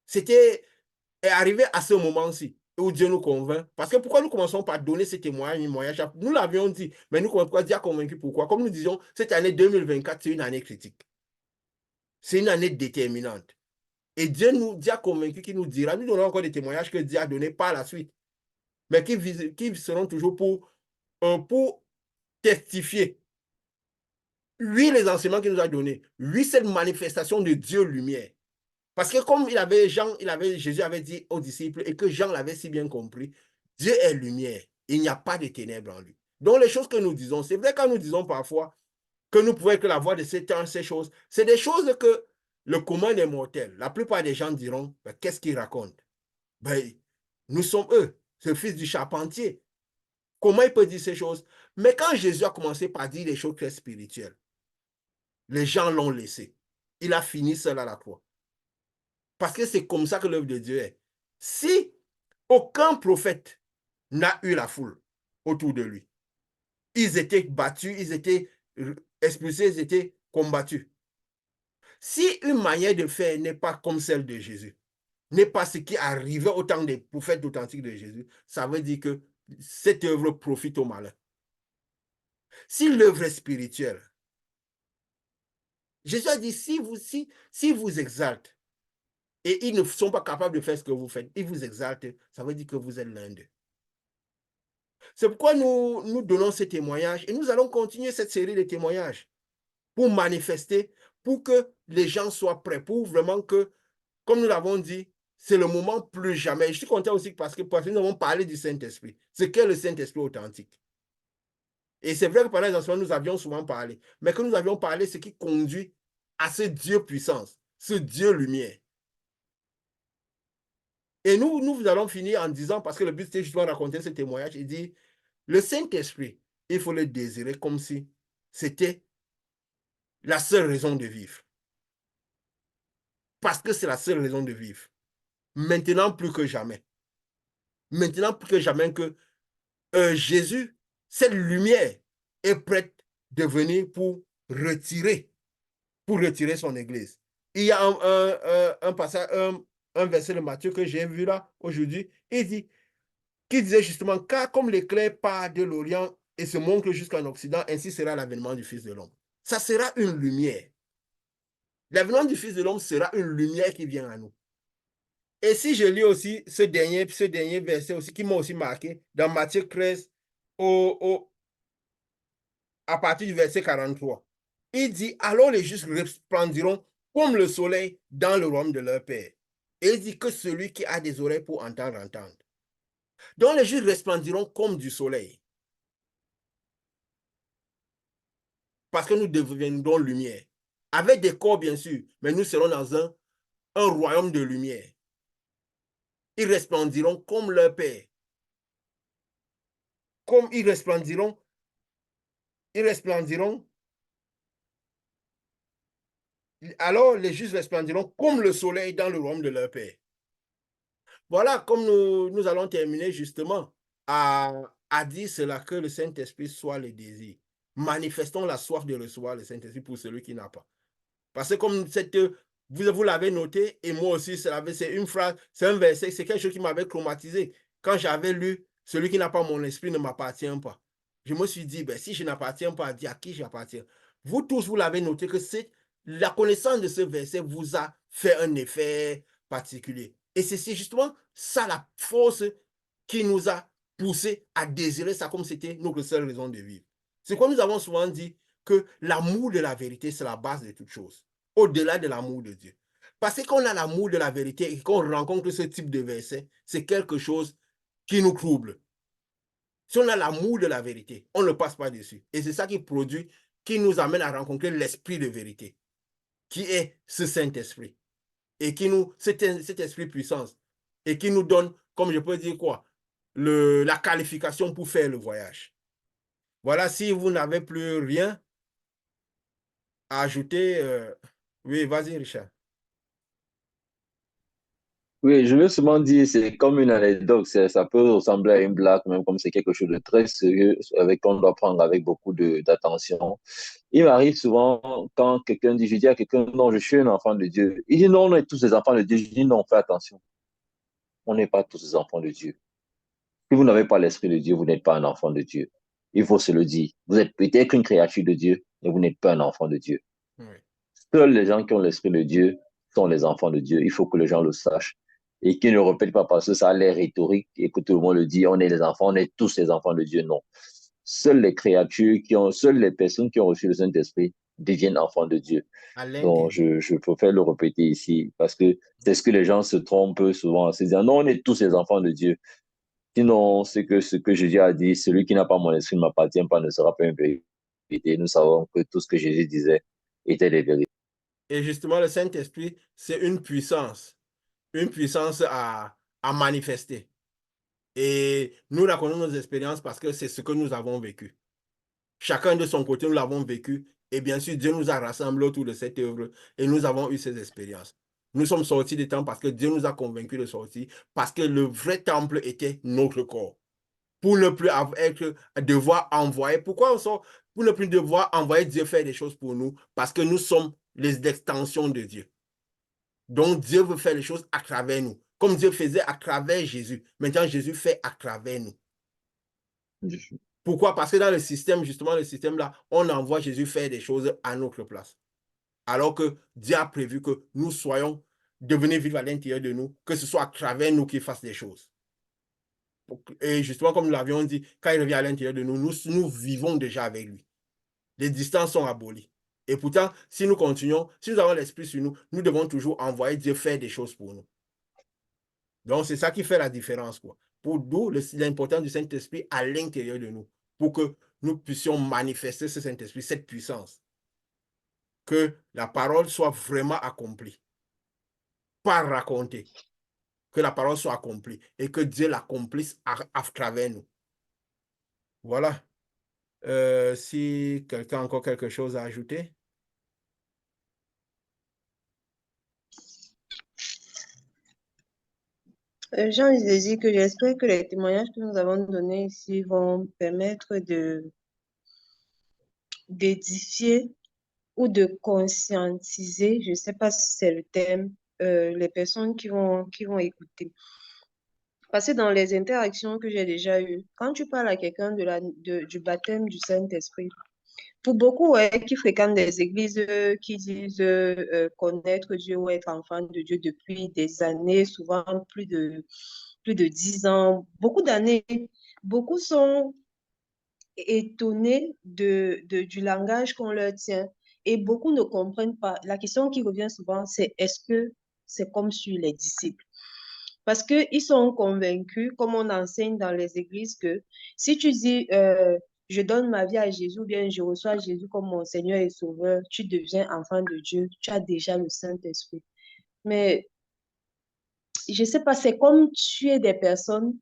C'était arrivé à ce moment-ci où Dieu nous convainc. Parce que pourquoi nous commençons par donner ce témoignage? Nous l'avions dit, mais nous, pourquoi Dieu a convaincu? Pourquoi? Comme nous disions, cette année 2024, c'est une année critique. C'est une année déterminante. Et Dieu a convaincu qu'il nous dira, nous donnons encore des témoignages que Dieu a donnés par la suite, mais qui seront toujours pour testifier. Oui, les enseignements qu'il nous a donnés. Oui, cette manifestation de Dieu lumière. Parce que comme Jésus avait dit aux disciples et que Jean l'avait si bien compris, Dieu est lumière. Il n'y a pas de ténèbres en lui. Donc les choses que nous disons, c'est vrai quand nous disons parfois que nous pouvons être la voix de ces choses, c'est des choses que le commun des mortels, la plupart des gens diront, ben, qu'est-ce qu'il raconte? Ben, nous sommes eux, ce fils du charpentier. Comment il peut dire ces choses? Mais quand Jésus a commencé par dire des choses très spirituelles, les gens l'ont laissé. Il a fini seul à la croix. Parce que c'est comme ça que l'œuvre de Dieu est. Si aucun prophète n'a eu la foule autour de lui, ils étaient battus, ils étaient expulsés, ils étaient combattus. Si une manière de faire n'est pas comme celle de Jésus, n'est pas ce qui arrivait au temps des prophètes authentiques de Jésus, ça veut dire que cette œuvre profite au malin. Si l'œuvre est spirituelle, Jésus a dit, si vous exaltent, et ils ne sont pas capables de faire ce que vous faites, ils vous exaltent, ça veut dire que vous êtes l'un d'eux. C'est pourquoi nous donnons ces témoignages et nous allons continuer cette série de témoignages pour manifester, pour que les gens soient prêts, pour vraiment que, comme nous l'avons dit, c'est le moment plus jamais. Je suis content aussi parce que nous avons parlé du Saint-Esprit. Ce qu'est le Saint-Esprit authentique. Et c'est vrai que pendant les enseignements, nous avions souvent parlé, mais que nous avions parlé ce qui conduit à ce Dieu puissance, ce Dieu lumière. Et nous allons finir en disant, parce que le but c'était justement de raconter ce témoignage, il dit, le Saint-Esprit, il faut le désirer comme si c'était la seule raison de vivre. Parce que c'est la seule raison de vivre. Maintenant plus que jamais. Maintenant plus que jamais que Jésus, cette lumière, est prête de venir pour retirer son église. Il y a un passage, un verset de Matthieu que j'ai vu là aujourd'hui, il dit, qui disait justement, car comme l'éclair part de l'Orient et se montre jusqu'en Occident, ainsi sera l'avènement du Fils de l'homme. Ça sera une lumière. L'avènement du Fils de l'homme sera une lumière qui vient à nous. Et si je lis aussi ce dernier verset aussi, qui m'a aussi marqué, dans Matthieu 13, à partir du verset 43, il dit, alors les justes resplendiront comme le soleil dans le royaume de leur Père. Et il dit que celui qui a des oreilles pour entendre, entende. Donc les justes resplendiront comme du soleil. Parce que nous deviendrons lumière. Avec des corps, bien sûr, mais nous serons dans un royaume de lumière. Ils resplendiront comme leur Père. Comme ils resplendiront, alors les justes resplendiront comme le soleil dans le royaume de leur Père. Voilà, comme nous allons terminer justement à dire cela, que le Saint-Esprit soit le désir. Manifestons la soif de recevoir le Saint-Esprit pour celui qui n'a pas. Parce que comme vous l'avez noté, et moi aussi, c'est une phrase, c'est un verset, c'est quelque chose qui m'avait traumatisé. Quand j'avais lu, celui qui n'a pas mon esprit ne m'appartient pas. Je me suis dit, ben, si je n'appartiens pas à Dieu, à qui j'appartiens? Vous tous, vous l'avez noté que la connaissance de ce verset vous a fait un effet particulier. Et c'est justement ça la force qui nous a poussé à désirer ça comme c'était notre seule raison de vivre. C'est quoi nous avons souvent dit que l'amour de la vérité, c'est la base de toute chose, au-delà de l'amour de Dieu. Parce qu'on a l'amour de la vérité et qu'on rencontre ce type de verset, c'est quelque chose qui nous trouble. Si on a l'amour de la vérité, on ne passe pas dessus. Et c'est ça qui produit, qui nous amène à rencontrer l'esprit de vérité, qui est ce Saint-Esprit. Et qui cet esprit puissance, et qui nous donne, comme je peux dire quoi, la qualification pour faire le voyage. Voilà, si vous n'avez plus rien à ajouter, oui, vas-y, Richard. Oui, je veux seulement dire, c'est comme une anecdote, ça peut ressembler à une blague, même comme c'est quelque chose de très sérieux, avec qu'on doit prendre avec beaucoup d'attention. Il m'arrive souvent, quand quelqu'un dit, je dis à quelqu'un, non, je suis un enfant de Dieu. Il dit, non, on est tous des enfants de Dieu. Je dis, non, fais attention. On n'est pas tous des enfants de Dieu. Si vous n'avez pas l'esprit de Dieu, vous n'êtes pas un enfant de Dieu. Il faut se le dire. Vous êtes peut-être une créature de Dieu, mais vous n'êtes pas un enfant de Dieu. Oui. Seuls les gens qui ont l'esprit de Dieu sont les enfants de Dieu. Il faut que les gens le sachent. Et qu'ils ne répètent pas parce que ça a l'air rhétorique et que tout le monde le dit, on est les enfants, on est tous les enfants de Dieu. Non. Seules les personnes qui ont reçu le Saint-Esprit deviennent enfants de Dieu. Donc, je préfère le répéter ici parce que c'est ce que les gens se trompent souvent en se disant, non, on est tous les enfants de Dieu. Sinon, ce que Jésus a dit, celui qui n'a pas mon esprit ne m'appartient pas, ne sera pas une vérité. Nous savons que tout ce que Jésus disait était des vérités. Et justement, le Saint-Esprit, c'est une puissance à manifester. Et nous racontons nos expériences parce que c'est ce que nous avons vécu. Chacun de son côté, nous l'avons vécu. Et bien sûr, Dieu nous a rassemblés autour de cette œuvre et nous avons eu ces expériences. Nous sommes sortis des temps parce que Dieu nous a convaincus de sortir, parce que le vrai temple était notre corps. pour ne plus devoir envoyer. Pourquoi on sort? Pour ne plus devoir envoyer Dieu faire des choses pour nous, parce que nous sommes les extensions de Dieu. Donc Dieu veut faire les choses à travers nous, comme Dieu faisait à travers Jésus. Maintenant, Jésus fait à travers nous. Pourquoi? Parce que dans le système, justement, le système là, on envoie Jésus faire des choses à notre place. Alors que Dieu a prévu que nous soyons devenus vivre à l'intérieur de nous, que ce soit à travers nous qu'il fasse des choses. Et justement, comme nous l'avions dit, quand il revient à l'intérieur de nous, nous vivons déjà avec lui. Les distances sont abolies. Et pourtant, si nous continuons, si nous avons l'esprit sur nous, nous devons toujours envoyer Dieu faire des choses pour nous. Donc, c'est ça qui fait la différence, quoi. Pour d'où l'importance du Saint-Esprit à l'intérieur de nous, pour que nous puissions manifester ce Saint-Esprit, cette puissance. Que la parole soit vraiment accomplie. Pas racontée. Que la parole soit accomplie et que Dieu l'accomplisse à travers nous. Voilà. Si quelqu'un a encore quelque chose à ajouter. Jean, je dis que j'espère que les témoignages que nous avons donnés ici vont permettre d'édifier ou de conscientiser, je ne sais pas si c'est le thème, les personnes qui vont écouter. Parce que dans les interactions que j'ai déjà eues, quand tu parles à quelqu'un du baptême du Saint-Esprit, pour beaucoup qui fréquentent des églises, qui disent connaître Dieu ou être enfant de Dieu depuis des années, souvent plus de 10 ans, beaucoup d'années, beaucoup sont étonnés du langage qu'on leur tient et beaucoup ne comprennent pas. La question qui revient souvent, c'est est-ce que c'est comme sur les disciples? Parce qu'ils sont convaincus, comme on enseigne dans les églises, que si tu dis je donne ma vie à Jésus ou bien je reçois Jésus comme mon Seigneur et Sauveur, tu deviens enfant de Dieu, tu as déjà le Saint-Esprit. Mais je ne sais pas, c'est comme tuer des personnes,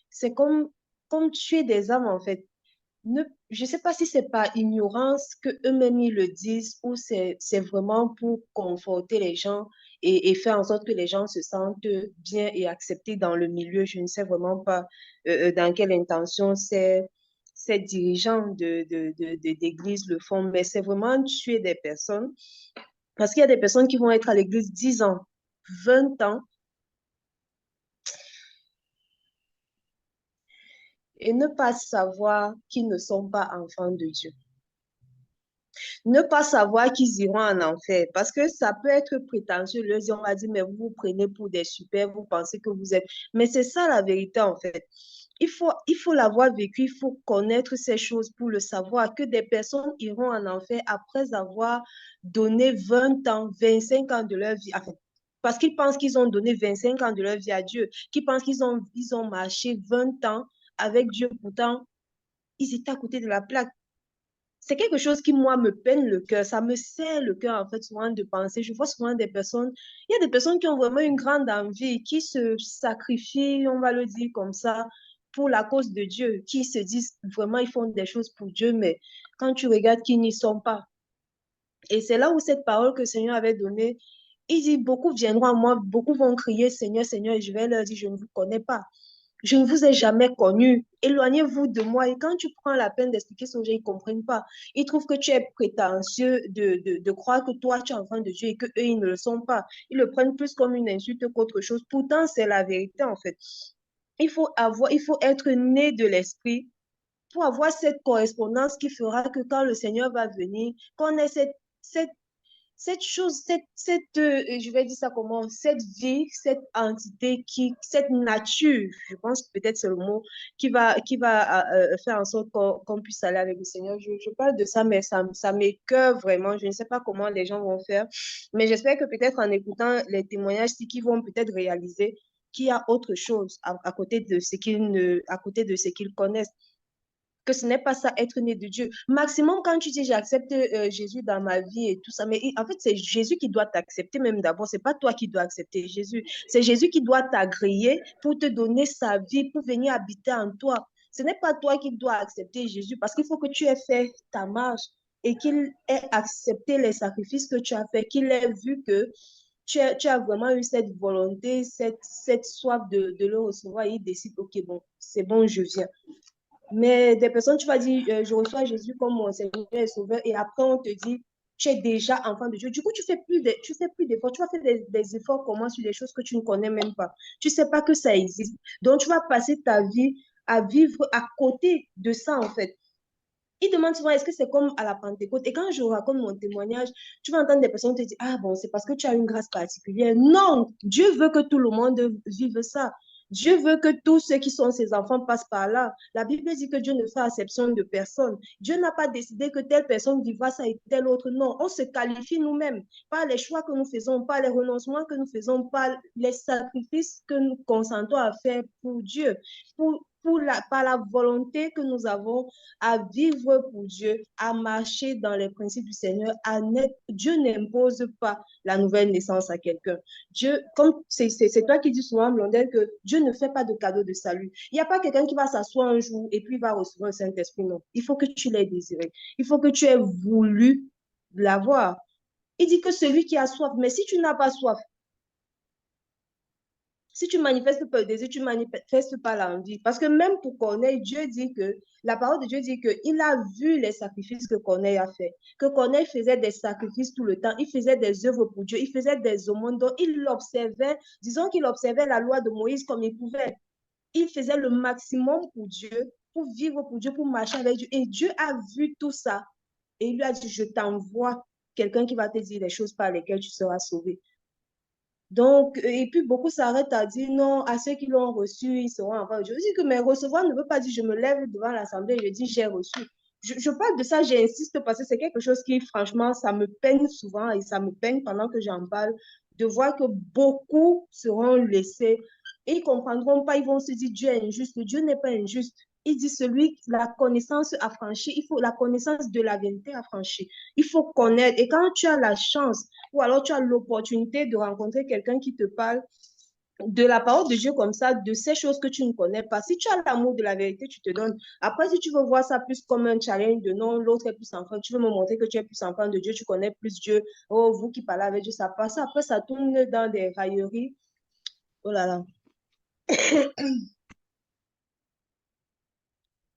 c'est comme tuer des âmes en fait. Je ne sais pas si c'est par ignorance que eux-mêmes ils le disent ou c'est vraiment pour conforter les gens et faire en sorte que les gens se sentent bien et acceptés dans le milieu. Je ne sais vraiment pas dans quelle intention ces dirigeants d'église le font, mais c'est vraiment tuer des personnes parce qu'il y a des personnes qui vont être à l'église 10 ans, 20 ans et ne pas savoir qu'ils ne sont pas enfants de Dieu. Ne pas savoir qu'ils iront en enfer, parce que ça peut être prétentieux. On va dire, mais vous vous prenez pour des super, vous pensez que vous êtes... Mais c'est ça la vérité, en fait. Il faut l'avoir vécu, il faut connaître ces choses pour le savoir, que des personnes iront en enfer après avoir donné 20 ans, 25 ans de leur vie. Enfin, parce qu'ils pensent qu'ils ont donné 25 ans de leur vie à Dieu, qu'ils pensent ils ont marché 20 ans avec Dieu, pourtant, ils étaient à côté de la plaque. C'est quelque chose qui, moi, me peine le cœur. Ça me serre le cœur, en fait, souvent de penser. Je vois souvent des personnes, il y a des personnes qui ont vraiment une grande envie, qui se sacrifient, on va le dire comme ça, pour la cause de Dieu, qui se disent vraiment, ils font des choses pour Dieu, mais quand tu regardes qu'ils n'y sont pas. Et c'est là où cette parole que le Seigneur avait donnée, il dit, beaucoup viendront à moi, beaucoup vont crier, Seigneur, Seigneur, et je vais leur dire, je ne vous connais pas. Je ne vous ai jamais connu. Éloignez-vous de moi. Et quand tu prends la peine d'expliquer ce que ils ne comprennent pas. Ils trouvent que tu es prétentieux de croire que toi, tu es enfant de Dieu et qu'eux, ils ne le sont pas. Ils le prennent plus comme une insulte qu'autre chose. Pourtant, c'est la vérité, en fait. Il faut être né de l'esprit pour avoir cette correspondance qui fera que quand le Seigneur va venir, qu'on ait cette chose, je vais dire ça comment, cette vie, cette entité, cette nature, je pense que peut-être c'est le mot, qui va faire en sorte qu'on puisse aller avec le Seigneur. Je parle de ça, mais ça m'écoeure vraiment. Je ne sais pas comment les gens vont faire, mais j'espère que peut-être en écoutant les témoignages, c'est qu'ils vont peut-être réaliser qu'il y a autre chose à côté de ce qu'ils connaissent, que ce n'est pas ça être né de Dieu. Maximum, quand tu dis j'accepte Jésus dans ma vie et tout ça, mais en fait, c'est Jésus qui doit t'accepter même d'abord. C'est pas toi qui dois accepter Jésus. C'est Jésus qui doit t'agréer pour te donner sa vie, pour venir habiter en toi. Ce n'est pas toi qui dois accepter Jésus parce qu'il faut que tu aies fait ta marche et qu'il ait accepté les sacrifices que tu as fait, qu'il ait vu que tu as vraiment eu cette volonté, cette soif de le recevoir et il décide, ok, bon, c'est bon, je viens. Mais des personnes, tu vas dire, je reçois Jésus comme mon Seigneur et Sauveur, et après on te dit, tu es déjà enfant de Dieu. Du coup, tu fais plus d'efforts. Tu vas faire des efforts comment sur des choses que tu ne connais même pas. Tu sais pas que ça existe. Donc, tu vas passer ta vie à vivre à côté de ça, en fait. Ils demandent souvent, est-ce que c'est comme à la Pentecôte? Et quand je raconte mon témoignage, tu vas entendre des personnes te dire, ah bon, c'est parce que tu as une grâce particulière. Non, Dieu veut que tout le monde vive ça. Dieu veut que tous ceux qui sont ses enfants passent par là. La Bible dit que Dieu ne fait exception de personne. Dieu n'a pas décidé que telle personne vivra ça et telle autre. Non, on se qualifie nous-mêmes par les choix que nous faisons, par les renoncements que nous faisons, par les sacrifices que nous consentons à faire pour Dieu, par la volonté que nous avons à vivre pour Dieu, à marcher dans les principes du Seigneur, Dieu n'impose pas la nouvelle naissance à quelqu'un. Dieu, comme c'est toi qui dis souvent, Blondel, que Dieu ne fait pas de cadeau de salut. Il n'y a pas quelqu'un qui va s'asseoir un jour et puis va recevoir le Saint-Esprit, non. Il faut que tu l'aies désiré. Il faut que tu aies voulu l'avoir. Il dit que celui qui a soif, mais si tu n'as pas soif, si tu manifestes pas le désir, tu manifestes pas l'envie. Parce que même pour Corneille, Dieu dit que, la parole de Dieu dit qu'il a vu les sacrifices que Corneille a fait. Que Corneille faisait des sacrifices tout le temps. Il faisait des œuvres pour Dieu. Il faisait des aumônes. Donc, il observait, disons qu'il observait la loi de Moïse comme il pouvait. Il faisait le maximum pour Dieu, pour vivre pour Dieu, pour marcher avec Dieu. Et Dieu a vu tout ça. Et il lui a dit, je t'envoie quelqu'un qui va te dire les choses par lesquelles tu seras sauvé. Donc, et puis beaucoup s'arrêtent à dire non, à ceux qui l'ont reçu, ils seront enfants de Dieu. Je dis que mais recevoir ne veut pas dire je me lève devant l'assemblée et je dis j'ai reçu. Je parle de ça, j'insiste parce que c'est quelque chose qui, franchement, ça me peine souvent et ça me peine pendant que j'en parle, de voir que beaucoup seront laissés et ils ne comprendront pas, ils vont se dire Dieu est injuste. Dieu n'est pas injuste. Il dit celui, la connaissance affranchie, il faut la connaissance de la vérité affranchie. Il faut connaître. Et quand tu as la chance ou alors tu as l'opportunité de rencontrer quelqu'un qui te parle de la parole de Dieu comme ça, de ces choses que tu ne connais pas. Si tu as l'amour de la vérité, tu te donnes. Après, si tu veux voir ça plus comme un challenge de non, l'autre est plus enfant, tu veux me montrer que tu es plus enfant de Dieu, tu connais plus Dieu. Oh, vous qui parlez avec Dieu, ça passe. Après, ça tourne dans des railleries. Oh là là.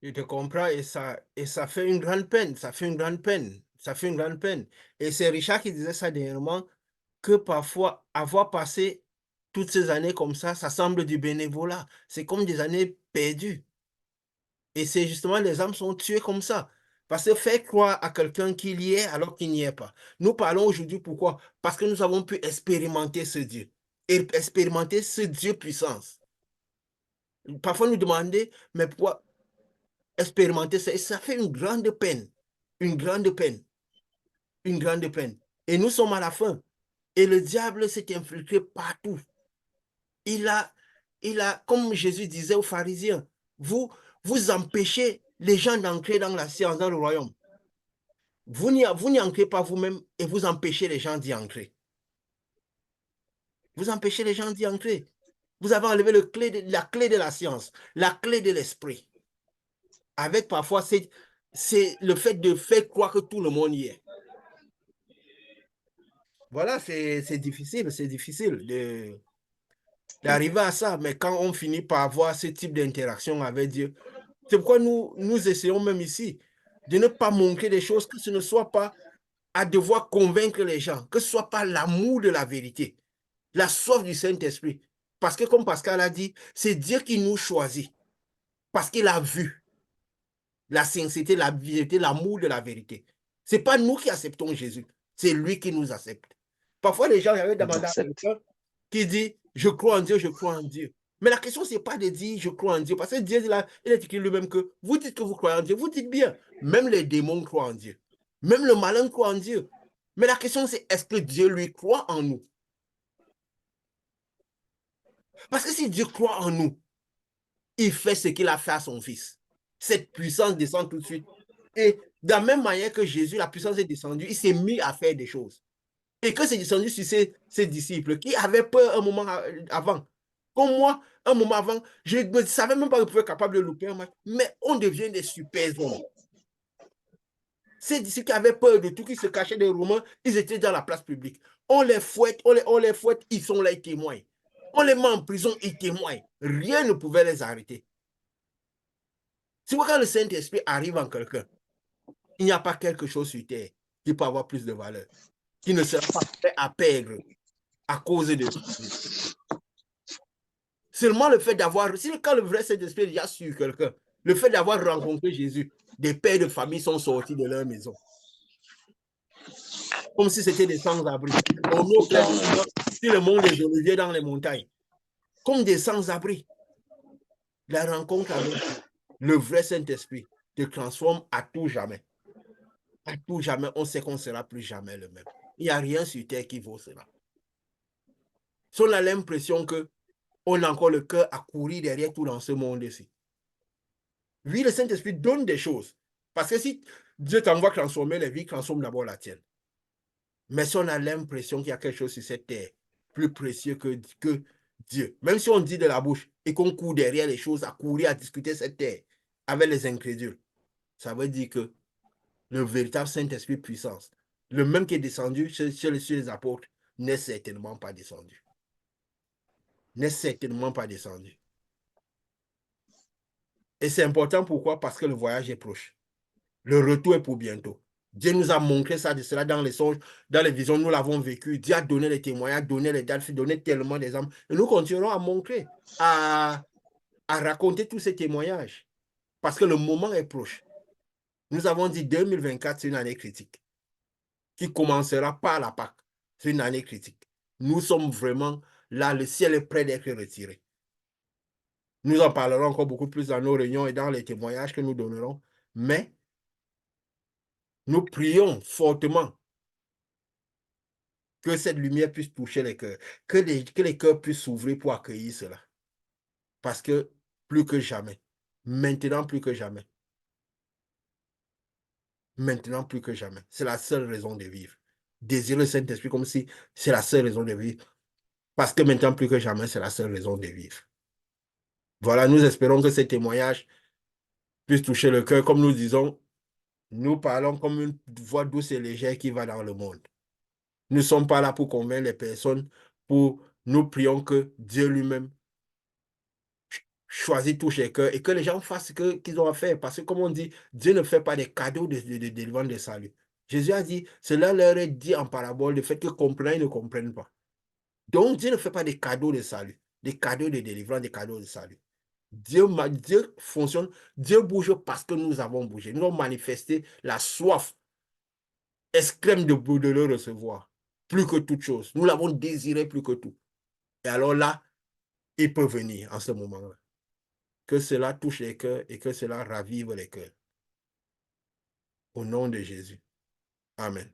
Je te comprends et ça fait une grande peine, ça fait une grande peine, ça fait une grande peine. Et c'est Richard qui disait ça dernièrement, que parfois avoir passé toutes ces années comme ça semble du bénévolat. C'est comme des années perdues. Et c'est justement les âmes sont tuées comme ça. Parce que faire croire à quelqu'un qu'il y est alors qu'il n'y est pas. Nous parlons aujourd'hui pourquoi? Parce que nous avons pu expérimenter ce Dieu. Et expérimenter ce Dieu puissance. Parfois nous demander, mais pourquoi expérimenter ça? Et ça fait une grande peine. Une grande peine. Une grande peine. Et nous sommes à la fin. Et le diable s'est infiltré partout. Il a, comme Jésus disait aux pharisiens, vous empêchez les gens d'entrer dans la science, dans le royaume. Vous n'y entrez pas vous-même et vous empêchez les gens d'y entrer. Vous empêchez les gens d'y entrer. Vous avez enlevé la clé de la science, la clé de l'esprit. Avec parfois, c'est le fait de faire croire que tout le monde y est. Voilà, c'est difficile d'arriver à ça. Mais quand on finit par avoir ce type d'interaction avec Dieu, c'est pourquoi nous essayons même ici de ne pas montrer des choses que ce ne soit pas à devoir convaincre les gens, que ce soit pas l'amour de la vérité, la soif du Saint-Esprit. Parce que comme Pascal a dit, c'est Dieu qui nous choisit. Parce qu'il a vu la sincérité, la vérité, l'amour de la vérité. Ce n'est pas nous qui acceptons Jésus, c'est lui qui nous accepte. Parfois, les gens avaient demandé à quelqu'un qui dit, je crois en Dieu, je crois en Dieu. Mais la question, ce n'est pas de dire, je crois en Dieu. Parce que Dieu, il a écrit lui-même que vous dites que vous croyez en Dieu, vous dites bien, même les démons croient en Dieu. Même le malin croit en Dieu. Mais la question, c'est est-ce que Dieu lui croit en nous? Parce que si Dieu croit en nous, il fait ce qu'il a fait à son fils. Cette puissance descend tout de suite. Et de la même manière que Jésus, la puissance est descendue, il s'est mis à faire des choses. Et que c'est descendu sur ses disciples qui avaient peur un moment avant. Comme moi, un moment avant, je ne savais même pas que je pouvais être capable de louper un match. Mais on devient des super-hommes. Ces disciples qui avaient peur de tout, qui se cachaient des Romains, ils étaient dans la place publique. On les fouette, on les fouette, ils sont là, ils témoignent. On les met en prison, ils témoignent. Rien ne pouvait les arrêter. C'est pourquoi quand le Saint-Esprit arrive en quelqu'un, il n'y a pas quelque chose sur terre qui peut avoir plus de valeur, qui ne sera pas prêt à perdre à cause de Jésus. Seulement le fait d'avoir, quand le vrai Saint-Esprit est déjà sur quelqu'un, le fait d'avoir rencontré Jésus, des pères de famille sont sortis de leur maison. Comme si c'était des sans-abri. Si le monde des oliviers dans les montagnes, comme des sans-abri. La rencontre avec le vrai Saint-Esprit te transforme à tout jamais. À tout jamais, on sait qu'on ne sera plus jamais le même. Il n'y a rien sur terre qui vaut cela. Si on a l'impression qu'on a encore le cœur à courir derrière tout dans ce monde-ci. Oui, le Saint-Esprit donne des choses. Parce que si Dieu t'envoie transformer les vies, transforme d'abord la tienne. Mais si on a l'impression qu'il y a quelque chose sur cette terre plus précieux que Dieu, même si on dit de la bouche et qu'on court derrière les choses, à courir, à discuter cette terre avec les incrédules, ça veut dire que le véritable Saint-Esprit puissance, le même qui est descendu chez les apôtres, n'est certainement pas descendu. N'est certainement pas descendu. Et c'est important, pourquoi? Parce que le voyage est proche. Le retour est pour bientôt. Dieu nous a montré ça, de cela dans les songes, dans les visions, nous l'avons vécu. Dieu a donné les témoignages, donné les dates, donné tellement d'exemples. Et nous continuerons à montrer, à raconter tous ces témoignages. Parce que le moment est proche. Nous avons dit 2024, c'est une année critique, qui commencera par la Pâque. C'est une année critique. Nous sommes vraiment là, le ciel est prêt d'être retiré. Nous en parlerons encore beaucoup plus dans nos réunions et dans les témoignages que nous donnerons. Mais nous prions fortement que cette lumière puisse toucher les cœurs, que les cœurs puissent s'ouvrir pour accueillir cela. Parce que plus que jamais, maintenant plus que jamais, maintenant plus que jamais, c'est la seule raison de vivre. Désirer le Saint-Esprit comme si c'est la seule raison de vivre. Parce que maintenant plus que jamais, c'est la seule raison de vivre. Voilà, nous espérons que ces témoignages puissent toucher le cœur. Comme nous disons, nous parlons comme une voix douce et légère qui va dans le monde. Nous ne sommes pas là pour convaincre les personnes, nous prions que Dieu lui-même choisisse tous les cœurs et que les gens fassent ce qu'ils ont à faire. Parce que comme on dit, Dieu ne fait pas des cadeaux de délivrance de salut. Jésus a dit, cela leur est dit en parabole, le fait qu'ils comprennent, ils ne comprennent pas. Donc Dieu ne fait pas des cadeaux de salut, des cadeaux de délivrance, des cadeaux de salut. Dieu fonctionne, Dieu bouge parce que nous avons bougé. Nous avons manifesté la soif extrême de le recevoir, plus que toute chose. Nous l'avons désiré plus que tout. Et alors là, il peut venir en ce moment-là. Que cela touche les cœurs et que cela ravive les cœurs. Au nom de Jésus. Amen.